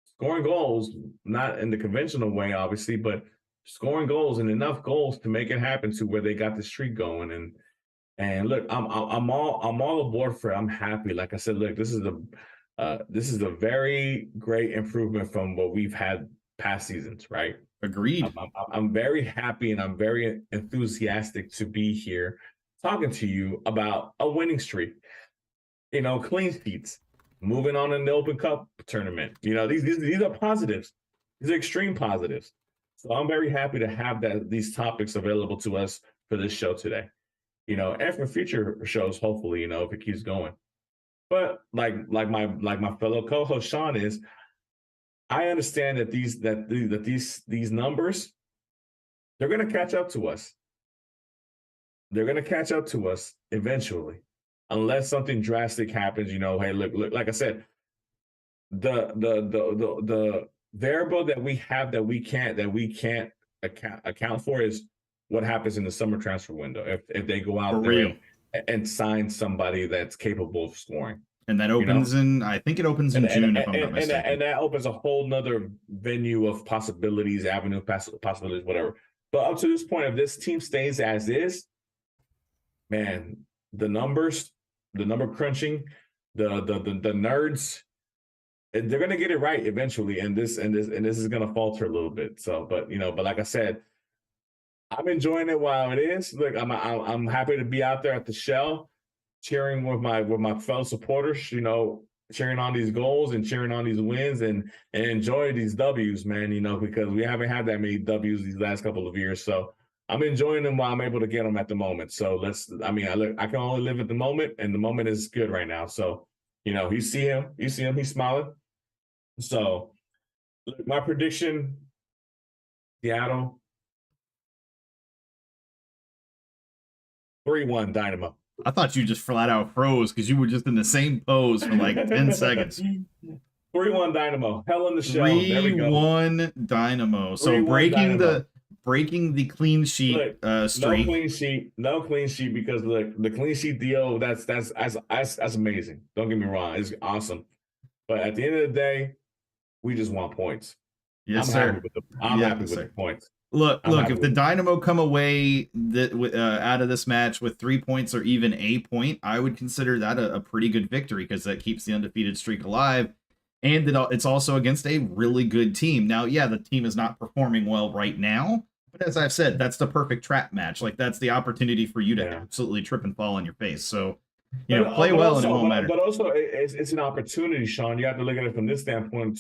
scoring goals, not in the conventional way, obviously, but scoring goals, and enough goals to make it happen to where they got the streak going. And look, I'm all aboard for it. I'm happy. Like I said, look, this is a very great improvement from what we've had past seasons, right? Agreed. I'm very happy, and I'm very enthusiastic to be here talking to you about a winning streak. Clean sheets, moving on in the Open Cup tournament. These are positives. These are extreme positives. So I'm very happy to have these topics available to us for this show today. And for future shows, hopefully, if it keeps going. But like my fellow co-host Sean is, I understand that these numbers, they're going to catch up to us. They're going to catch up to us eventually, unless something drastic happens. Hey, look, like I said, the variable that we have that we can't account for is what happens in the summer transfer window. If they go out For there real. and sign somebody that's capable of scoring. And that opens I think it opens in June, if I'm not mistaken. And that opens a whole nother venue of possibilities, possibilities, whatever. But up to this point, if this team stays as is, man, the number crunching, the nerds, and they're gonna get it right eventually. And this is gonna falter a little bit. So, but like I said, I'm enjoying it while it is. Look, I'm happy to be out there at the Shell, cheering with my fellow supporters, cheering on these goals and cheering on these wins and enjoy these W's, man, because we haven't had that many W's these last couple of years. So I'm enjoying them while I'm able to get them at the moment. So I can only live at the moment, and the moment is good right now. So, you see him, he's smiling. So look, my prediction, Seattle, 3-1 Dynamo. I thought you just flat out froze because you were just in the same pose for like 10 seconds. 3-1 Dynamo. Hell in the Shell. 3-1 Dynamo. So breaking the clean sheet streak. No clean sheet because the clean sheet deal, that's amazing. Don't get me wrong. It's awesome. But at the end of the day, we just want points. Yes, sir. I'm happy with the points. Look, if the Dynamo come away out of this match with 3 points or even a point, I would consider that a pretty good victory because that keeps the undefeated streak alive. And it's also against a really good team. Now, yeah, the team is not performing well right now, but as I've said, that's the perfect trap match. Like, that's the opportunity for you to absolutely trip and fall on your face. So, play well and it won't matter. But also, it's an opportunity, Sean. You have to look at it from this standpoint.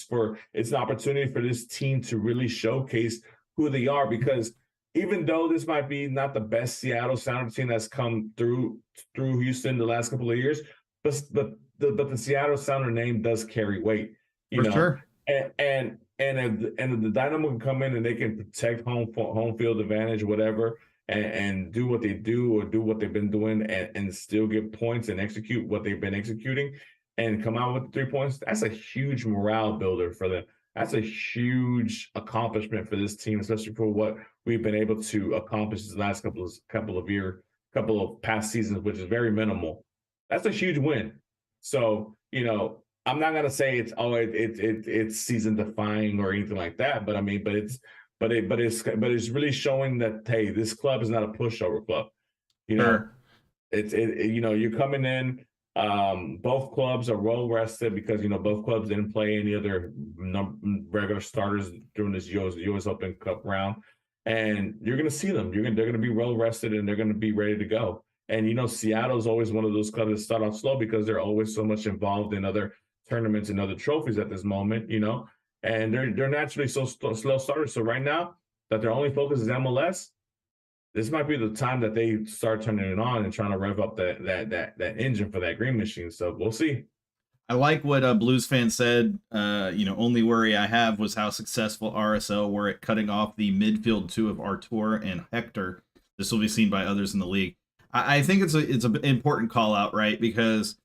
It's an opportunity for this team to really showcase who they are, because even though this might be not the best Seattle Sounders team that's come through Houston the last couple of years, but the Seattle Sounder name does carry weight, Sure. And if the Dynamo can come in and they can protect home field advantage, whatever, and do what they do or do what they've been doing and still get points and execute what they've been executing and come out with 3 points, that's a huge morale builder for them. That's a huge accomplishment for this team, especially for what we've been able to accomplish this last couple of past seasons, which is very minimal. That's a huge win. So, I'm not gonna say it's season defining or anything like that, but it's really showing that, hey, this club is not a pushover club. Sure. You're coming in. Both clubs are well rested because both clubs didn't play any other regular starters during this U.S. Open Cup round, and you're going to see them. They're going to be well rested and they're going to be ready to go. And Seattle's always one of those clubs that start off slow because they're always so much involved in other tournaments and other trophies at this moment. And they're naturally so slow starters. So right now that their only focus is MLS, this might be the time that they start turning it on and trying to rev up that engine for that green machine. So we'll see. I like what a Blues fan said. Only worry I have was how successful RSL were at cutting off the midfield two of Artur and Hector. This will be seen by others in the league. I think it's an important call out, right? Because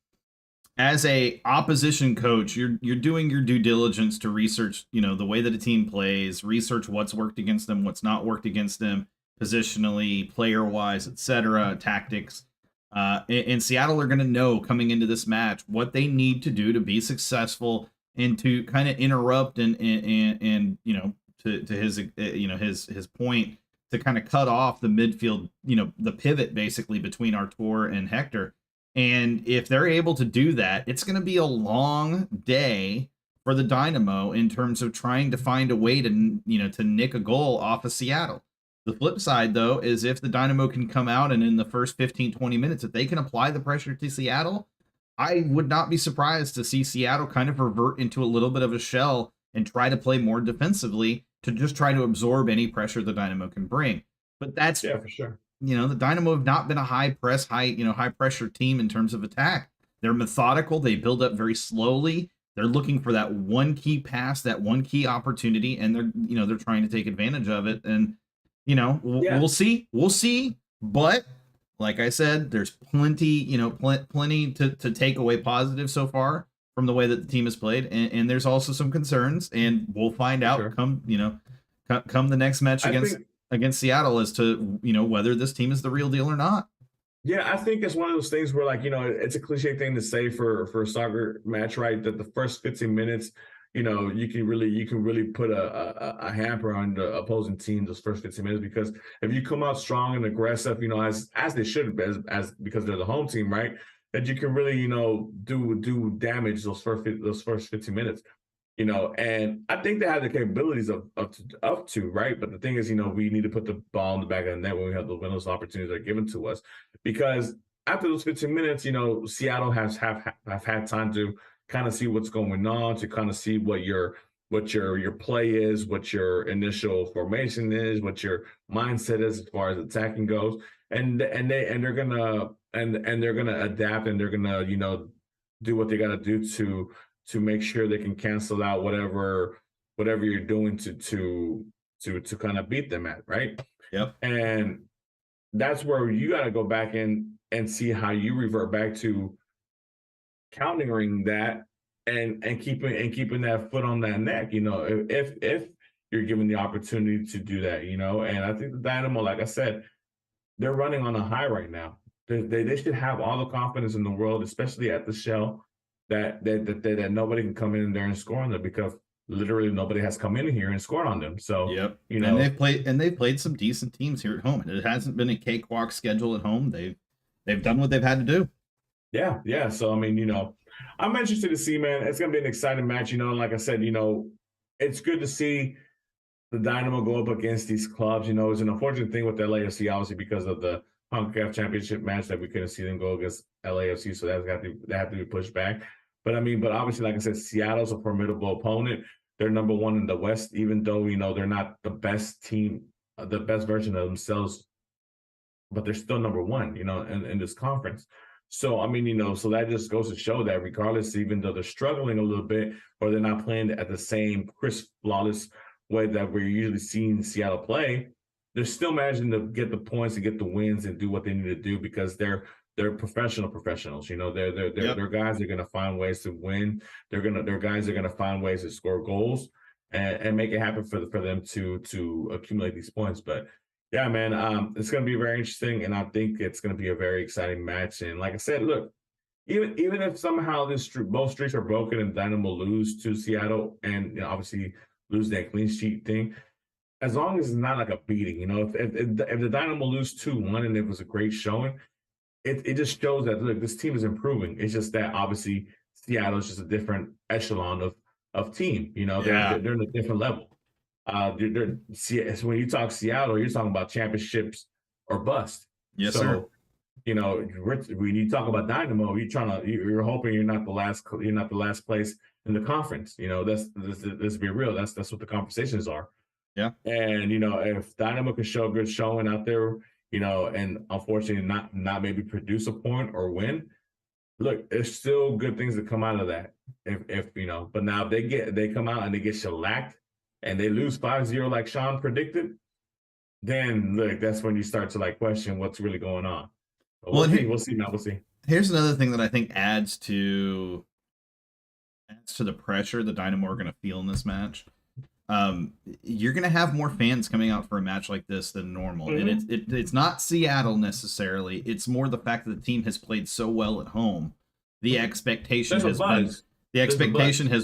as a opposition coach, you're doing your due diligence to research, the way that a team plays, research what's worked against them, what's not worked against them, positionally, player-wise, etc., tactics. And Seattle are going to know coming into this match what they need to do to be successful and to kind of interrupt and to his point, to kind of cut off the midfield, the pivot basically between Artur and Hector. And if they're able to do that, it's going to be a long day for the Dynamo in terms of trying to find a way to nick a goal off of Seattle. The flip side, though, is if the Dynamo can come out and in the first 15, 20 minutes, if they can apply the pressure to Seattle, I would not be surprised to see Seattle kind of revert into a little bit of a shell and try to play more defensively to just try to absorb any pressure the Dynamo can bring. But that's, for sure. The Dynamo have not been a high pressure team in terms of attack. They're methodical. They build up very slowly. They're looking for that one key pass, that one key opportunity, and they're trying to take advantage of it. And we'll see. But like I said, there's plenty to take away positive so far from the way that the team has played. And there's also some concerns, and we'll find out come the next match I against think, Seattle as to, whether this team is the real deal or not. yeah, I think it's one of those things where, like, it's a cliche thing to say for a soccer match, right? That the first 15 minutes, you can really put a hamper on the opposing team those first 15 minutes, because if you come out strong and aggressive, as they should, as because they're the home team, right? That you can really, do damage those first 15 minutes. And I think they have the capabilities of to, right? But the thing is, we need to put the ball in the back of the net when those opportunities are given to us, because after those 15 minutes, Seattle have had time to kind of see what's going on, to kind of see what your play is, what your initial formation is, what your mindset is as far as attacking goes, and they're gonna adapt, and they're gonna do what they got to do to make sure they can cancel out whatever you're doing to kind of beat them at, right? Yep. And that's where you got to go back in and see how you revert back to countering that, and keeping that foot on that neck, if you're given the opportunity to do that, and I think the Dynamo, like I said, they're running on a high right now. They should have all the confidence in the world, especially at the Shell, that nobody can come in there and score on them, because literally nobody has come in here and scored on them. So, yep. And they've played some decent teams here at home, and it hasn't been a cakewalk schedule at home. They've done what they've had to do. Yeah. So I mean, I'm interested to see, man. It's gonna be an exciting match. Like I said, it's good to see the Dynamo go up against these clubs. It's an unfortunate thing with LAFC, obviously, because of the CONCACAF Championship match, that we couldn't see them go against LAFC, so that had to be pushed back. But obviously, like I said, Seattle's a formidable opponent. They're number one in the West, even though they're not the best team, the best version of themselves, but they're still number one, in this conference. So I mean, so that just goes to show that regardless, even though they're struggling a little bit, or they're not playing at the same crisp, flawless way that we're usually seeing Seattle play, they're still managing to get the points and get the wins and do what they need to do, because they're professionals. They're guys that are gonna find ways to win. They're guys that are gonna find ways to score goals and make it happen for them to accumulate these points. But yeah, man, it's gonna be very interesting, and I think it's gonna be a very exciting match. And like I said, look, even if somehow both streaks are broken and Dynamo lose to Seattle, and obviously lose that clean sheet thing, as long as it's not like a beating, if the Dynamo lose 2-1 and it was a great showing, it just shows that, look, this team is improving. It's just that obviously Seattle is just a different echelon of team. They're in a different level. So when you talk Seattle, you're talking about championships or bust. Yes, sir. When you talk about Dynamo, you're hoping you're not the last place in the conference. Let's be real. That's what the conversations are. Yeah. And if Dynamo can show a good showing out there, and unfortunately not maybe produce a point or win, look, there's still good things that come out of that. If but now if they come out and they get shellacked and they lose 5-0 like Sean predicted, then look, that's when you start to question what's really going on. But we'll see, man. We'll see. Here's another thing that I think adds to the pressure the Dynamo are going to feel in this match. You're going to have more fans coming out for a match like this than normal. Mm-hmm. And it's not Seattle necessarily. It's more the fact that the team has played so well at home. The expectation has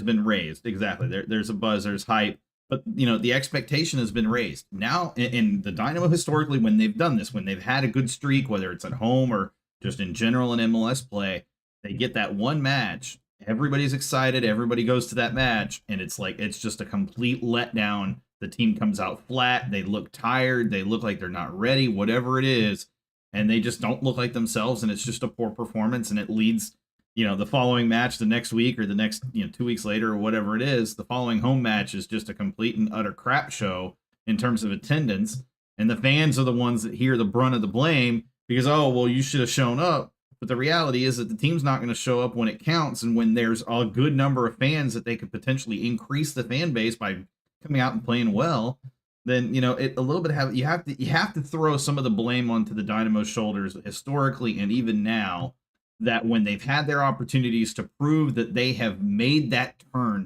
been raised. Exactly. There's a buzz, there's hype, but the expectation has been raised. Now, in the Dynamo historically, when they've done this, when they've had a good streak, whether it's at home or just in general in MLS play, they get that one match. Everybody's excited. Everybody goes to that match, and it's just a complete letdown. The team comes out flat. They look tired. They look like they're not ready, whatever it is, and they just don't look like themselves, and it's just a poor performance, and it leads, the following match the next week or the next, 2 weeks later or whatever it is, the following home match is just a complete and utter crap show in terms of attendance, and the fans are the ones that hear the brunt of the blame because, oh, well, you should have shown up. But the reality is that the team's not going to show up when it counts, and when there's a good number of fans that they could potentially increase the fan base by coming out and playing well, then you have to throw some of the blame onto the Dynamo's shoulders historically and even now that when they've had their opportunities to prove that they have made that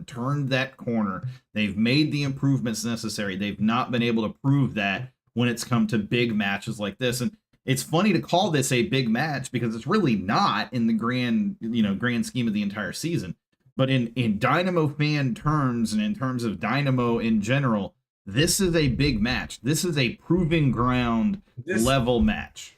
turned that corner, they've made the improvements necessary, they've not been able to prove that when it's come to big matches like this. And it's funny to call this a big match because it's really not in the grand scheme of the entire season. But in Dynamo fan terms and in terms of Dynamo in general, this is a big match. This is a proving ground level match.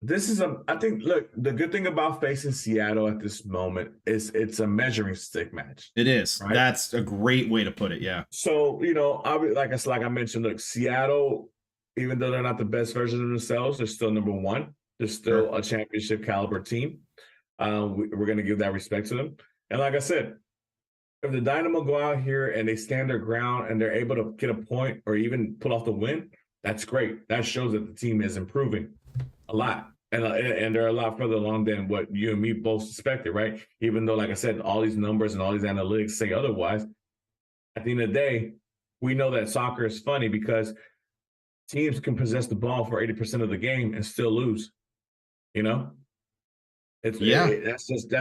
This is I think, look, the good thing about facing Seattle at this moment is it's a measuring stick match. It is. Right? That's a great way to put it. Yeah. So, like I mentioned, look, Seattle, even though they're not the best version of themselves, they're still number one. They're still a championship caliber team. We're going to give that respect to them. And like I said, if the Dynamo go out here and they stand their ground and they're able to get a point or even pull off the win, that's great. That shows that the team is improving a lot. And they're a lot further along than what you and me both suspected, right? Even though, like I said, all these numbers and all these analytics say otherwise, at the end of the day, we know that soccer is funny because teams can possess the ball for 80% of the game and still lose. That's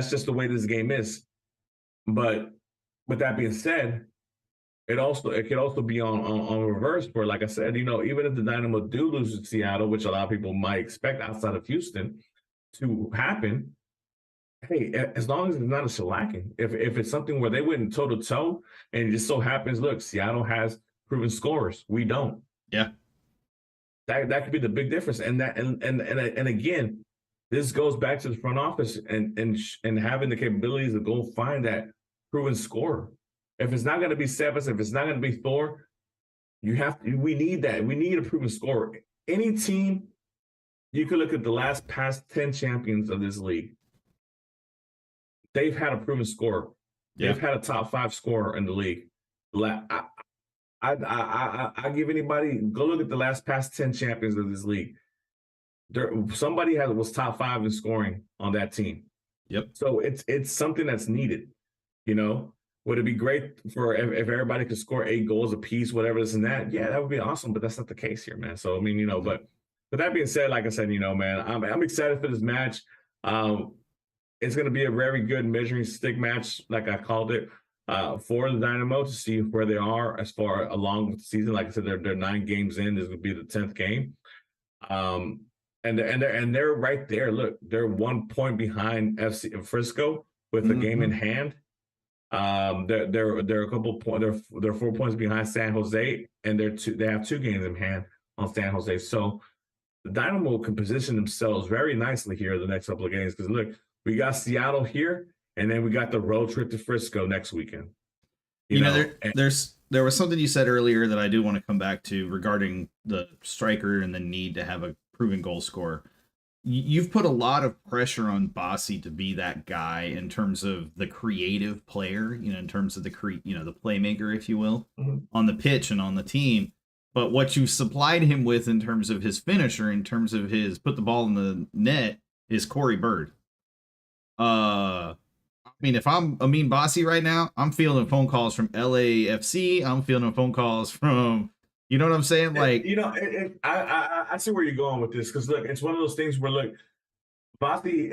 just the way this game is. But with that being said, it could also be on reverse where, like I said, even if the Dynamo do lose to Seattle, which a lot of people might expect outside of Houston to happen, hey, as long as it's not a shellacking, if it's something where they went toe to toe, and it just so happens, look, Seattle has proven scorers, we don't. Yeah, that could be the big difference, and again, this goes back to the front office and having the capabilities to go find that proven scorer. If it's not going to be Sebas, if it's not going to be Thor, we need that. We need a proven scorer. Any team, you could look at the past 10 champions of this league. They've had a proven scorer. Yeah. They've had a top 5 scorer in the league. I give anybody, go look at the past 10 champions of this league. Somebody was top 5 in scoring on that team. Yep. So it's something that's needed, Would it be great for if everybody could score 8 goals apiece, whatever this and that? Yeah, that would be awesome, but that's not the case here, man. So, I mean, but with that being said, like I said, man, I'm excited for this match. It's going to be a very good measuring stick match, like I called it, for the Dynamo to see where they are as far along with the season. Like I said, they're 9 games in. This would be the 10th game. And they're right there. Look, they're 1 point behind FC Frisco with a game in hand. They're a couple points. They're 4 points behind San Jose, and they have 2 games in hand on San Jose. So the Dynamo can position themselves very nicely here the next couple of games. Because look, we got Seattle here, and then we got the road trip to Frisco next weekend. There was something you said earlier that I do want to come back to regarding the striker and the need to have a proven goal scorer. You've put a lot of pressure on Bossy to be that guy in terms of the creative player, in terms of the playmaker, if you will, on the pitch and on the team. But what you've supplied him with in terms of his finisher, in terms of his put the ball in the net, is Corey Bird. I mean, if I'm Amin Bossy right now, I'm fielding phone calls from LAFC. I'm fielding phone calls from, you know what I'm saying? Like, I see where you're going with this, because look, it's one of those things where, look, Bossy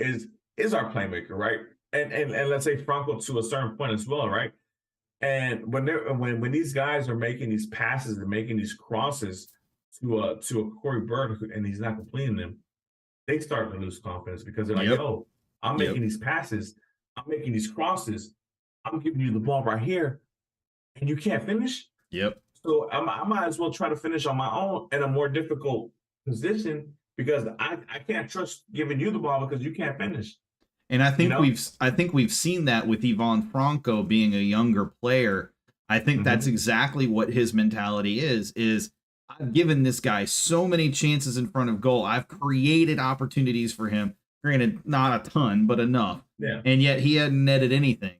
is our playmaker, right? And let's say Franco to a certain point as well, right? And when these guys are making these passes and making these crosses to a Corey Bird and he's not completing them, they start to lose confidence because they're like, yo, I'm making these passes, I'm making these crosses, I'm giving you the ball right here, and you can't finish. Yep. So I might as well try to finish on my own in a more difficult position because I can't trust giving you the ball because you can't finish. And I think we've seen that with Ivan Franco being a younger player. I think that's exactly what his mentality is I've given this guy so many chances in front of goal. I've created opportunities for him. Granted, not a ton, but enough. Yeah. And yet he hadn't netted anything.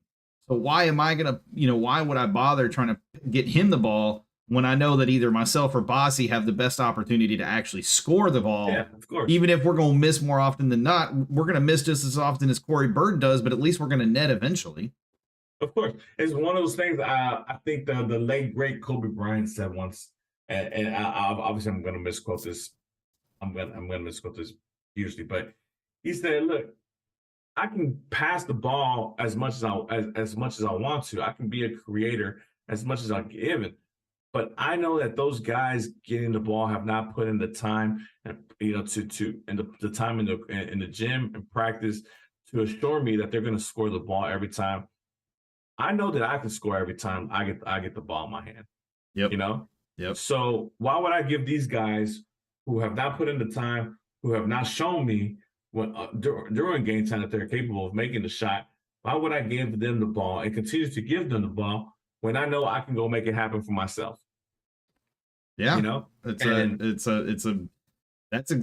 So why am I going to, why would I bother trying to get him the ball when I know that either myself or Bossy have the best opportunity to actually score the ball? Yeah, of course. Even if we're going to miss more often than not, we're going to miss just as often as Corey Bird does, but at least we're going to net eventually. Of course. It's one of those things I think the late, great Kobe Bryant said once, and obviously I'm going to misquote this. I'm going to misquote this usually, but he said, look, I can pass the ball as much as as much as I want to. I can be a creator as much as I give it. But I know that those guys getting the ball have not put in the time and the time in the gym and practice to assure me that they're going to score the ball every time. I know that I can score every time I get the ball in my hand. Yep. You know? Yep. So why would I give these guys who have not put in the time, who have not shown me during game time that they're capable of making the shot, why would I give them the ball and continue to give them the ball when I know I can go make it happen for myself? Yeah. You know?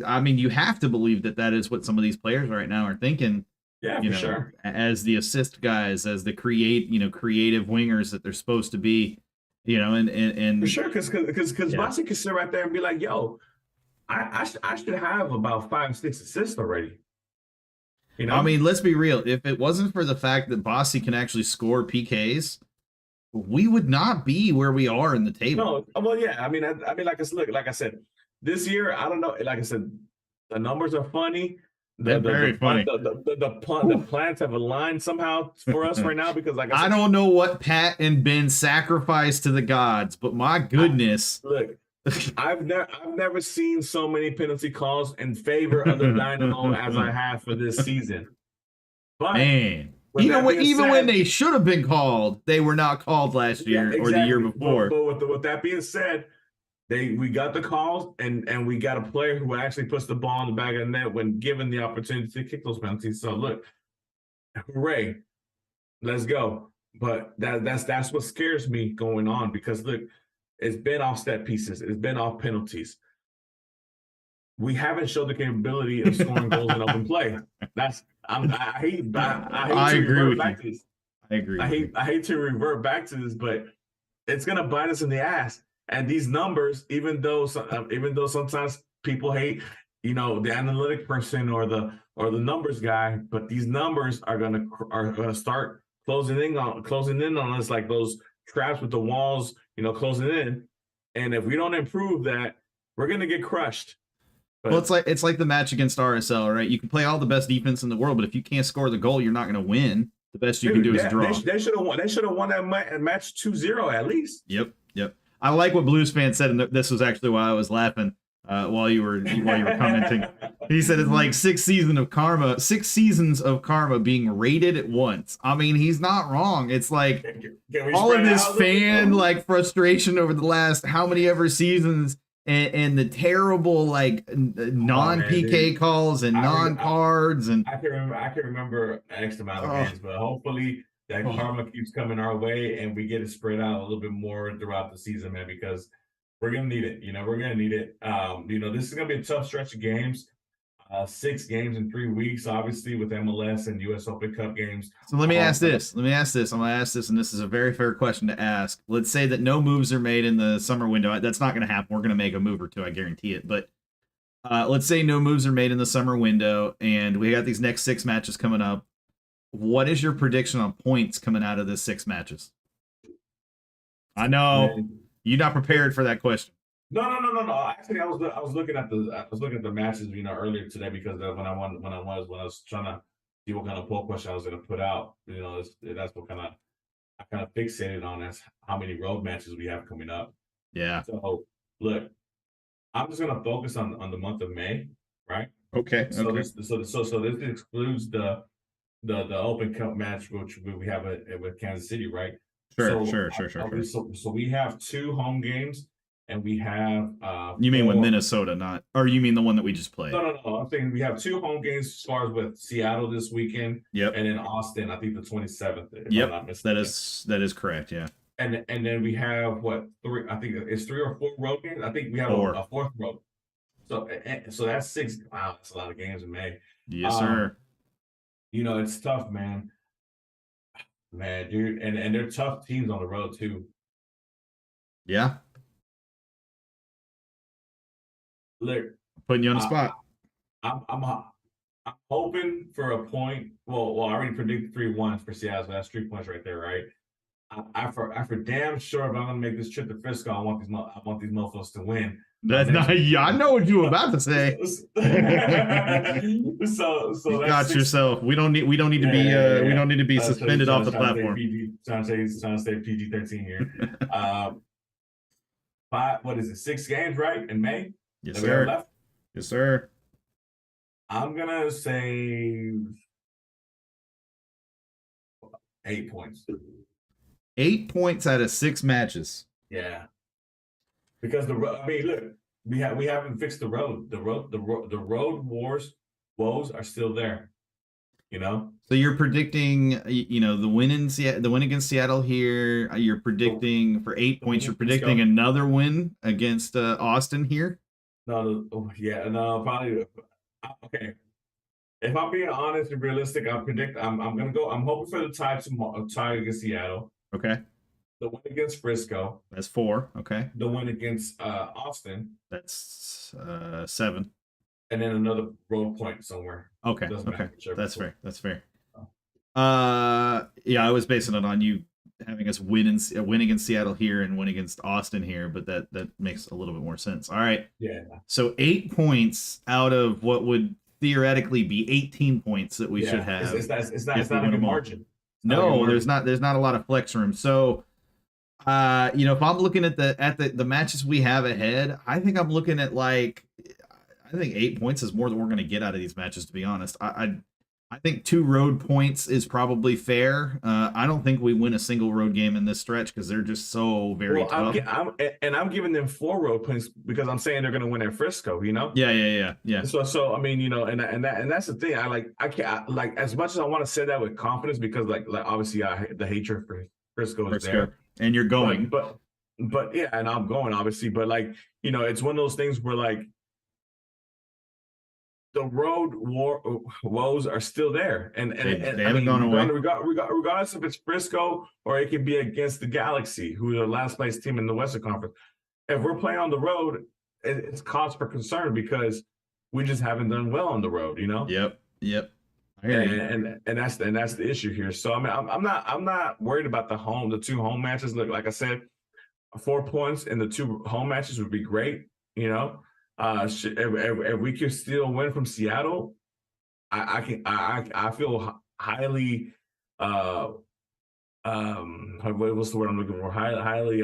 I mean, you have to believe that is what some of these players right now are thinking. Yeah, for sure. As the assist guys, as the creative wingers that they're supposed to be, and for sure, because Bossy can sit right there and be like, "Yo, I should have about 5-6 assists already." I mean, let's be real. If it wasn't for the fact that Bossy can actually score PKs, we would not be where we are in the table. No, well, yeah. I mean, like I said, this year, I don't know. Like I said, the numbers are funny. They're very funny. The plans have aligned somehow for us right now because, like I don't know what Pat and Ben sacrificed to the gods, but my goodness, look, I've never seen so many penalty calls in favor of the Dynamo as I have for this season. But man, even when they should have been called, they were not called last year or the year before. But with that being said, we got the calls and we got a player who actually puts the ball in the back of the net when given the opportunity to kick those penalties. So look, hooray, let's go. But that's what scares me going on because look, it's been off set pieces, it's been off penalties. We haven't showed the capability of scoring goals in open play. I hate to revert back to this. I hate to revert back to this, but it's gonna bite us in the ass. And these numbers, even though sometimes people hate, the analytic person or the numbers guy, but these numbers are gonna start closing in on us like those traps with the walls, closing in. And if we don't improve that, we're gonna get crushed. But, well, it's like the match against RSL, right? You can play all the best defense in the world, but if you can't score the goal, you're not gonna win. The best you can do is draw. They should have won that match 2-0 at least. Yep. I like what Blues fan said, and this was actually why I was laughing while you were commenting. He said it's like 6 seasons of karma being rated at once. I mean, he's not wrong. It's like all of this fan frustration over the last how many ever seasons, and the terrible non PK calls and non cards, and I can remember X amount of games, but hopefully that karma keeps coming our way and we get it spread out a little bit more throughout the season, man, because we're going to need it. We're going to need it. This is going to be a tough stretch of games. 6 games in 3 weeks, obviously, with MLS and US Open Cup games. So let me ask this. I'm going to ask this, and this is a very fair question to ask. Let's say that no moves are made in the summer window. That's not going to happen. We're going to make a move or two, I guarantee it. But let's say no moves are made in the summer window, and we got these next 6 matches coming up. What is your prediction on points coming out of this 6 matches? I know you're not prepared for that question. No. Actually, I was looking at the matches, earlier today because when I was trying to see what kind of poll question I was going to put out. That's what I kind of fixated on as how many road matches we have coming up. Yeah. So look, I'm just going to focus on the month of May, right? Okay. So this excludes the Open Cup match, which we have with Kansas City, right? Sure. So we have 2 home games, and we have. You mean with Minnesota, not, or you mean the one that we just played? No. I'm saying we have 2 home games as far as with Seattle this weekend. Yep. And then Austin, I think the 27th. Yep. That is correct. Yeah. And then we have 3? I think it's 3 or 4 road games. I think we have a 4th road. So that's 6. Wow, that's a lot of games in May. Yes, sir. It's tough, man, dude, and they're tough teams on the road too. Yeah. Look, putting you on the spot. I'm hoping for a point. Well, I already predicted 3-1 for Seattle. So that's 3 points right there, right? I for damn sure if I'm gonna make this trip to Frisco, I want these mofos to win. That's not. Yeah, I know what you were about to say. So You that's got six. yourself. We don't need. We don't need to be. We don't need to be suspended off the platform. Trying to stay PG-13 here. Five. What is it? 6 games, right? In May. Yes, that we have sir. left. Yes, sir. I'm gonna say 8 points. 8 points out of 6 matches. Yeah. Because look, we haven't fixed the road. The road woes are still there. You know. So you're predicting, the win against Seattle here. You're predicting for 8 points. You're predicting another win against Austin here. No, probably. Okay. If I'm being honest and realistic, I'm gonna go. I'm hoping for the tie against Seattle. Okay. The win against Frisco. That's 4. Okay. The win against Austin. That's 7. And then another road point somewhere. Okay. Okay. That's fair. That's fair. Yeah, I was basing it on you having us win against Seattle here and win against Austin here, but that makes a little bit more sense. All right. Yeah. So 8 points out of what would theoretically be 18 points that we should have. It's not a good margin. No, there's not a lot of flex room. So if I'm looking at the matches we have ahead, I think I'm looking at I think 8 points is more than we're going to get out of these matches, to be honest. I think 2 road points is probably fair. I don't think we win a single road game in this stretch because they're just so very tough. I'm giving them 4 road points because I'm saying they're going to win at Frisco. Yeah. So I mean, and that's the thing. I can't as much as I want to say that with confidence because like obviously the hatred for Frisco is there, and you're going, but yeah, and I'm going obviously, but it's one of those things where the road woes are still there, and they haven't gone away. Regardless if it's Frisco or it could be against the Galaxy, who are the last place team in the Western Conference. If we're playing on the road, it's cause for concern because we just haven't done well on the road. Yep. And that's the issue here. So I mean, I'm not worried about the 2 home matches. Look, like I said, 4 points in the 2 home matches would be great. If we can still win from Seattle, I feel highly what's the word I'm looking for? Highly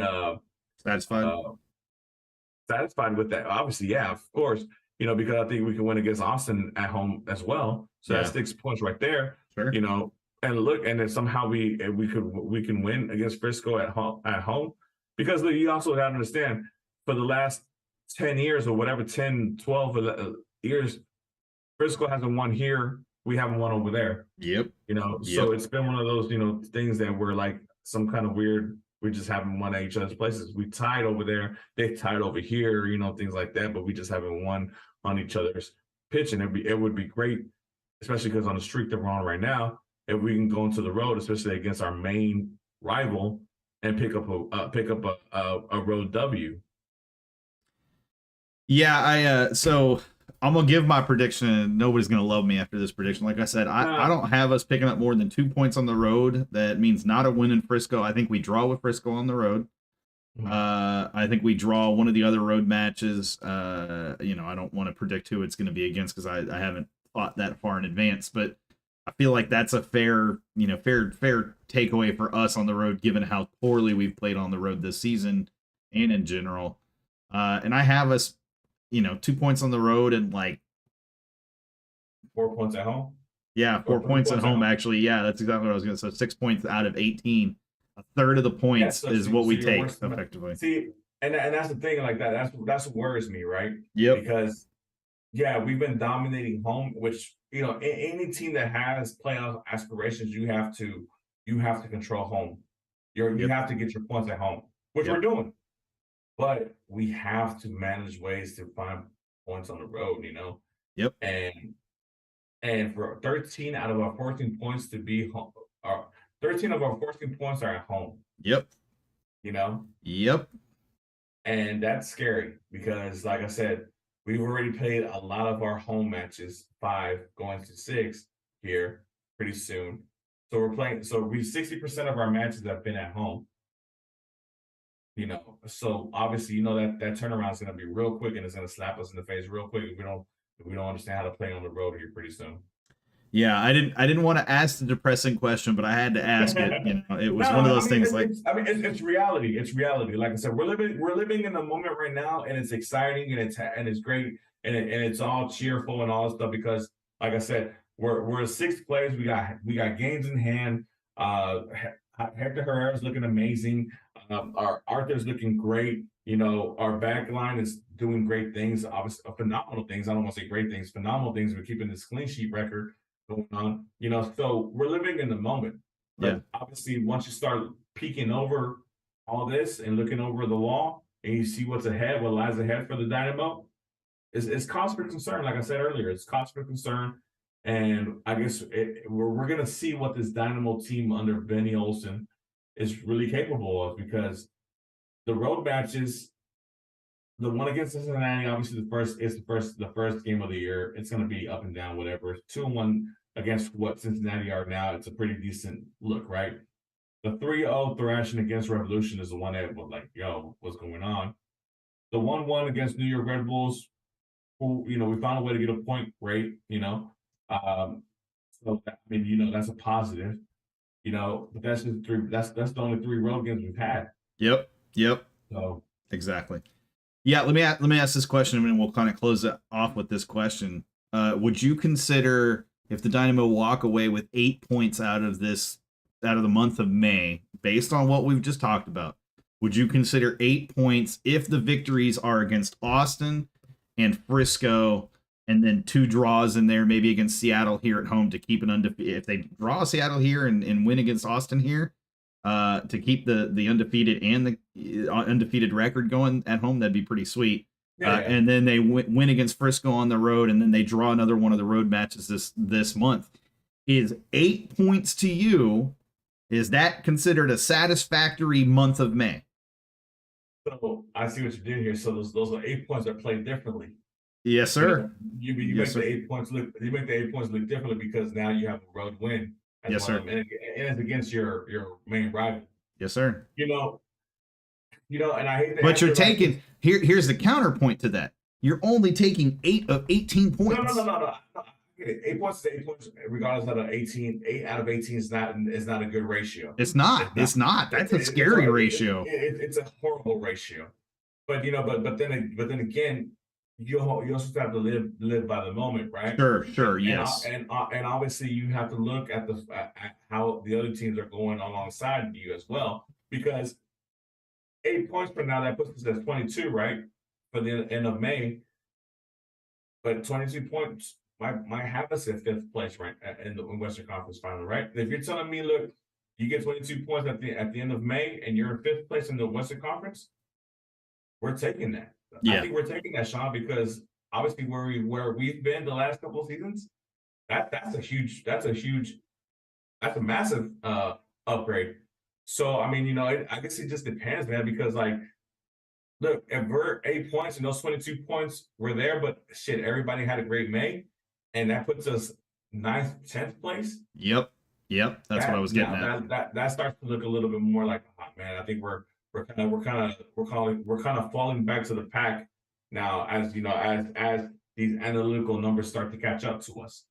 satisfied with that. Obviously, yeah, of course. Because I think we can win against Austin at home as well. So that's 6 points right there. Sure. And look, and then somehow we can win against Frisco at home. Because look, you also got to understand for the last 10 years or whatever, 10, 12 years, Frisco hasn't won here. We haven't won over there. Yep. So it's been one of those, things that we're like some kind of weird, we just haven't won at each other's places. We tied over there. They tied over here, things like that, but we just haven't won on each other's pitch. And it would be great, especially because on the streak that we're on right now, if we can go into the road, especially against our main rival, and pick up a road W. Yeah, so I'm gonna give my prediction, and nobody's gonna love me after this prediction. Like I said, I don't have us picking up more than 2 points on the road. That means not a win in Frisco. I think we draw with Frisco on the road. I think we draw one of the other road matches. I don't want to predict who it's going to be against because I haven't thought that far in advance, but I feel like that's a fair takeaway for us on the road, given how poorly we've played on the road this season and in general. And I have us, 2 points on the road and 4 points at home. Yeah, 4 points at home. Actually, yeah, that's exactly what I was going to say. So 6 points out of 18. A third of the points is what we take effectively. See, and that's the thing, that's what worries me, right? Yep. Because we've been dominating home, which any team that has playoff aspirations, you have to control home. You have to get your points at home, which we're doing. But we have to manage ways to find points on the road, Yep. And for 13 out of our 14 points to be home, 13 of our 14 points are at home. Yep. Yep. And that's scary because, like I said, we've already played a lot of our home matches, 5 going to 6 here pretty soon. So we're playing. So 60% of our matches have been at home. So obviously, that turnaround is going to be real quick, and it's going to slap us in the face real quick if we don't understand how to play on the road here pretty soon. Yeah, I didn't want to ask the depressing question, but I had to ask it. It was No, one of I those mean, things like, it's reality. It's reality. Like I said, we're living in the moment right now, and it's exciting, and it's great, and it's all cheerful and all this stuff because, like I said, we're sixth place. We got games in hand. Hector Herrera's looking amazing. Our Arthur's looking great. Our back line is doing great things. Obviously, phenomenal things. I don't want to say great things. Phenomenal things. We're keeping this clean sheet record going on. So we're living in the moment. yeah, But obviously, once you start peeking over all this and looking over the wall, and you see what lies ahead for the Dynamo, it's cause for concern. Like I said earlier, it's cause for concern. And I guess we're going to see what this Dynamo team under Benny Olsen is really capable of because the road matches, the one against Cincinnati, obviously the first game of the year. It's going to be up and down, whatever. 2-1 against what Cincinnati are now. It's a pretty decent look, right? The 3-0 thrashing against Revolution is the one that was like, yo, what's going on? The 1-1 against New York Red Bulls, who, we found a way to get a point, great, that's a positive, but that's just three. That's the only three road games we've had. yep, So exactly. Yeah, let me ask this question, and we'll kind of close it off with this question. Would you consider if the Dynamo walk away with 8 points out of the month of May, based on what we've just talked about, would you consider 8 points if the victories are against Austin and Frisco, and then 2 draws in there, maybe against Seattle here at home to keep an undefeated? If they draw Seattle here and win against Austin here, to keep the undefeated and the undefeated record going at home, that'd be pretty sweet. yeah. And then they win against Frisco on the road, and then they draw another one of the road matches this month. Is 8 points to you? Is that considered a satisfactory month of May? So I see what you did here. So those are 8 points that played differently. Yes, sir. You Yes, make sir. the 8 points look. You make the 8 points look differently because now you have a road win. Yes, sir. And it's against your main rival. Yes, sir. And I hate that. But you're taking here's the counterpoint to that. You're only taking 8 of 18 points. No. 8 points is 8 points, regardless of the 18. 8 out of 18 is not a good ratio. It's not. That's a scary ratio. It's a horrible ratio. But but then again, you also have to live by the moment, right? Sure, yes. And obviously you have to look at how the other teams are going alongside you as well, because 8 points from now, that puts us at 22, right, for the end of May. But 22 points might have us at 5th place, right, in the Western Conference Final, right? If you're telling me, look, you get 22 points at the end of May, and you're in 5th place in the Western Conference, we're taking that. Yeah. I think we're taking that, Sean, because obviously where we've been the last couple of seasons, that's a massive upgrade. So I mean, I guess it just depends, man, because like, look, if we're 8 points and those 22 points were there, but shit, everybody had a great May, and that puts us 9th, 10th place. Yep. That's what I was getting at. That starts to look a little bit more like, oh, man, I think we're kind of falling back to the pack now, as as these analytical numbers start to catch up to us.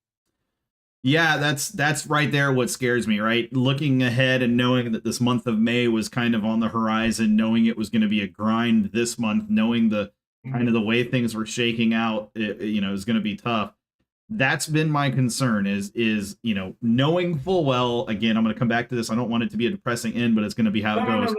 Yeah, that's right there what scares me, right? Looking ahead and knowing that this month of May was kind of on the horizon, knowing it was going to be a grind this month, knowing the kind of the way things were shaking out, it was going to be tough. That's been my concern is knowing full well, again, I'm going to come back to this. I don't want it to be a depressing end, but it's going to be how it goes.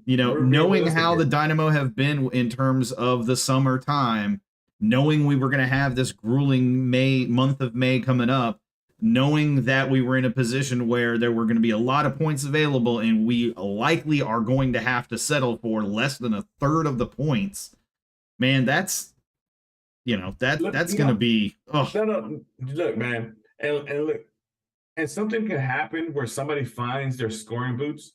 No. Knowing how the Dynamo have been in terms of the summertime, knowing we were going to have this grueling month of May coming up, knowing that we were in a position where there were going to be a lot of points available and we likely are going to have to settle for less than a third of the points, man, that's going to be. No, look, man, and look, and something can happen where somebody finds their scoring boots,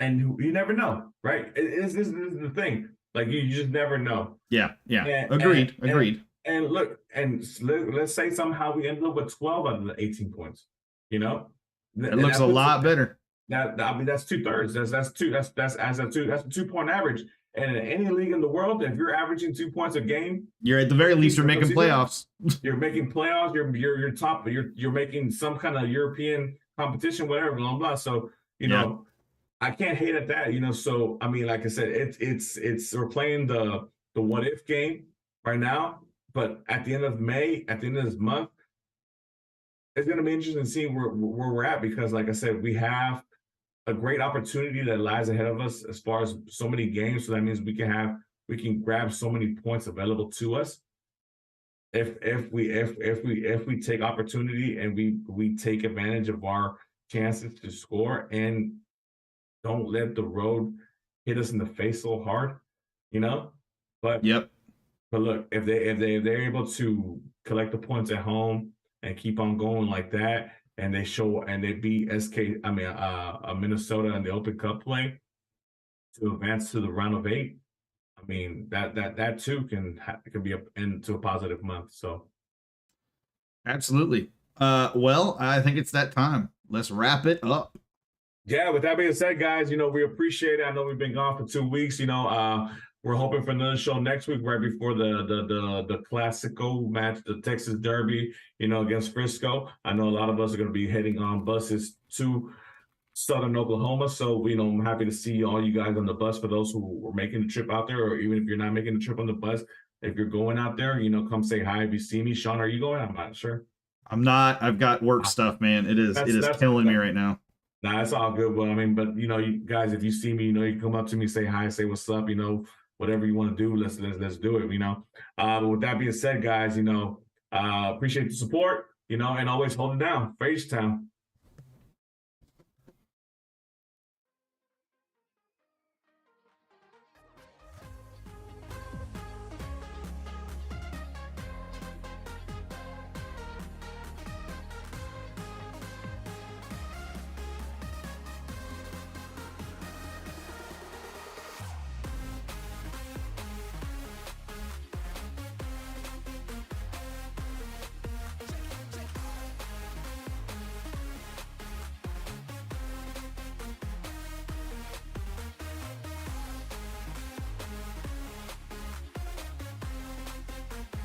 and you never know, right? This is the thing. Like, you just never know. Yeah. Agreed. And look, and let's say somehow we end up with 12 out of the 18 points. It looks a lot better. I mean, that's 2/3. That's as a two. That's a 2 point average. And in any league in the world, if you're averaging 2 points a game, You're at the very least you're making playoffs. You're making playoffs. You're top. You're making some kind of European competition, whatever. Blah blah. So you know, I can't hate at that. You know, so I mean, like I said, it's we're playing the what if game right now. But at the end of May, at the end of this month, it's going to be interesting to see where we're at, because, like I said, we have a great opportunity that lies ahead of us as far as so many games. So that means we can grab so many points available to us if we take opportunity and we take advantage of our chances to score and don't let the road hit us in the face so hard, you know. But look, if they're able to collect the points at home and keep on going like that, and they beat Minnesota in the Open Cup play to advance to the round of 8. I mean, that too can be into a positive month. So, absolutely. Well, I think it's that time. Let's wrap it up. Yeah. With that being said, guys, you know, we appreciate it. I know we've been gone for 2 weeks. You know, we're hoping for another show next week, right before the Classico match, the Texas Derby, you know, against Frisco. I know a lot of us are going to be heading on buses to Southern Oklahoma. So, you know, I'm happy to see all you guys on the bus, for those who were making the trip out there, or even if you're not making the trip on the bus, if you're going out there, you know, come say hi if you see me. Sean, are you going? I'm not sure. I'm not. I've got work stuff, man. It is killing me right now. Nah, it's all good. Well, I mean, but you know, you guys, if you see me, you know, you come up to me, say hi, say what's up, you know, whatever you want to do, let's do it, you know. But with that being said, guys, you know, appreciate the support, you know, and always hold it down for H-Town.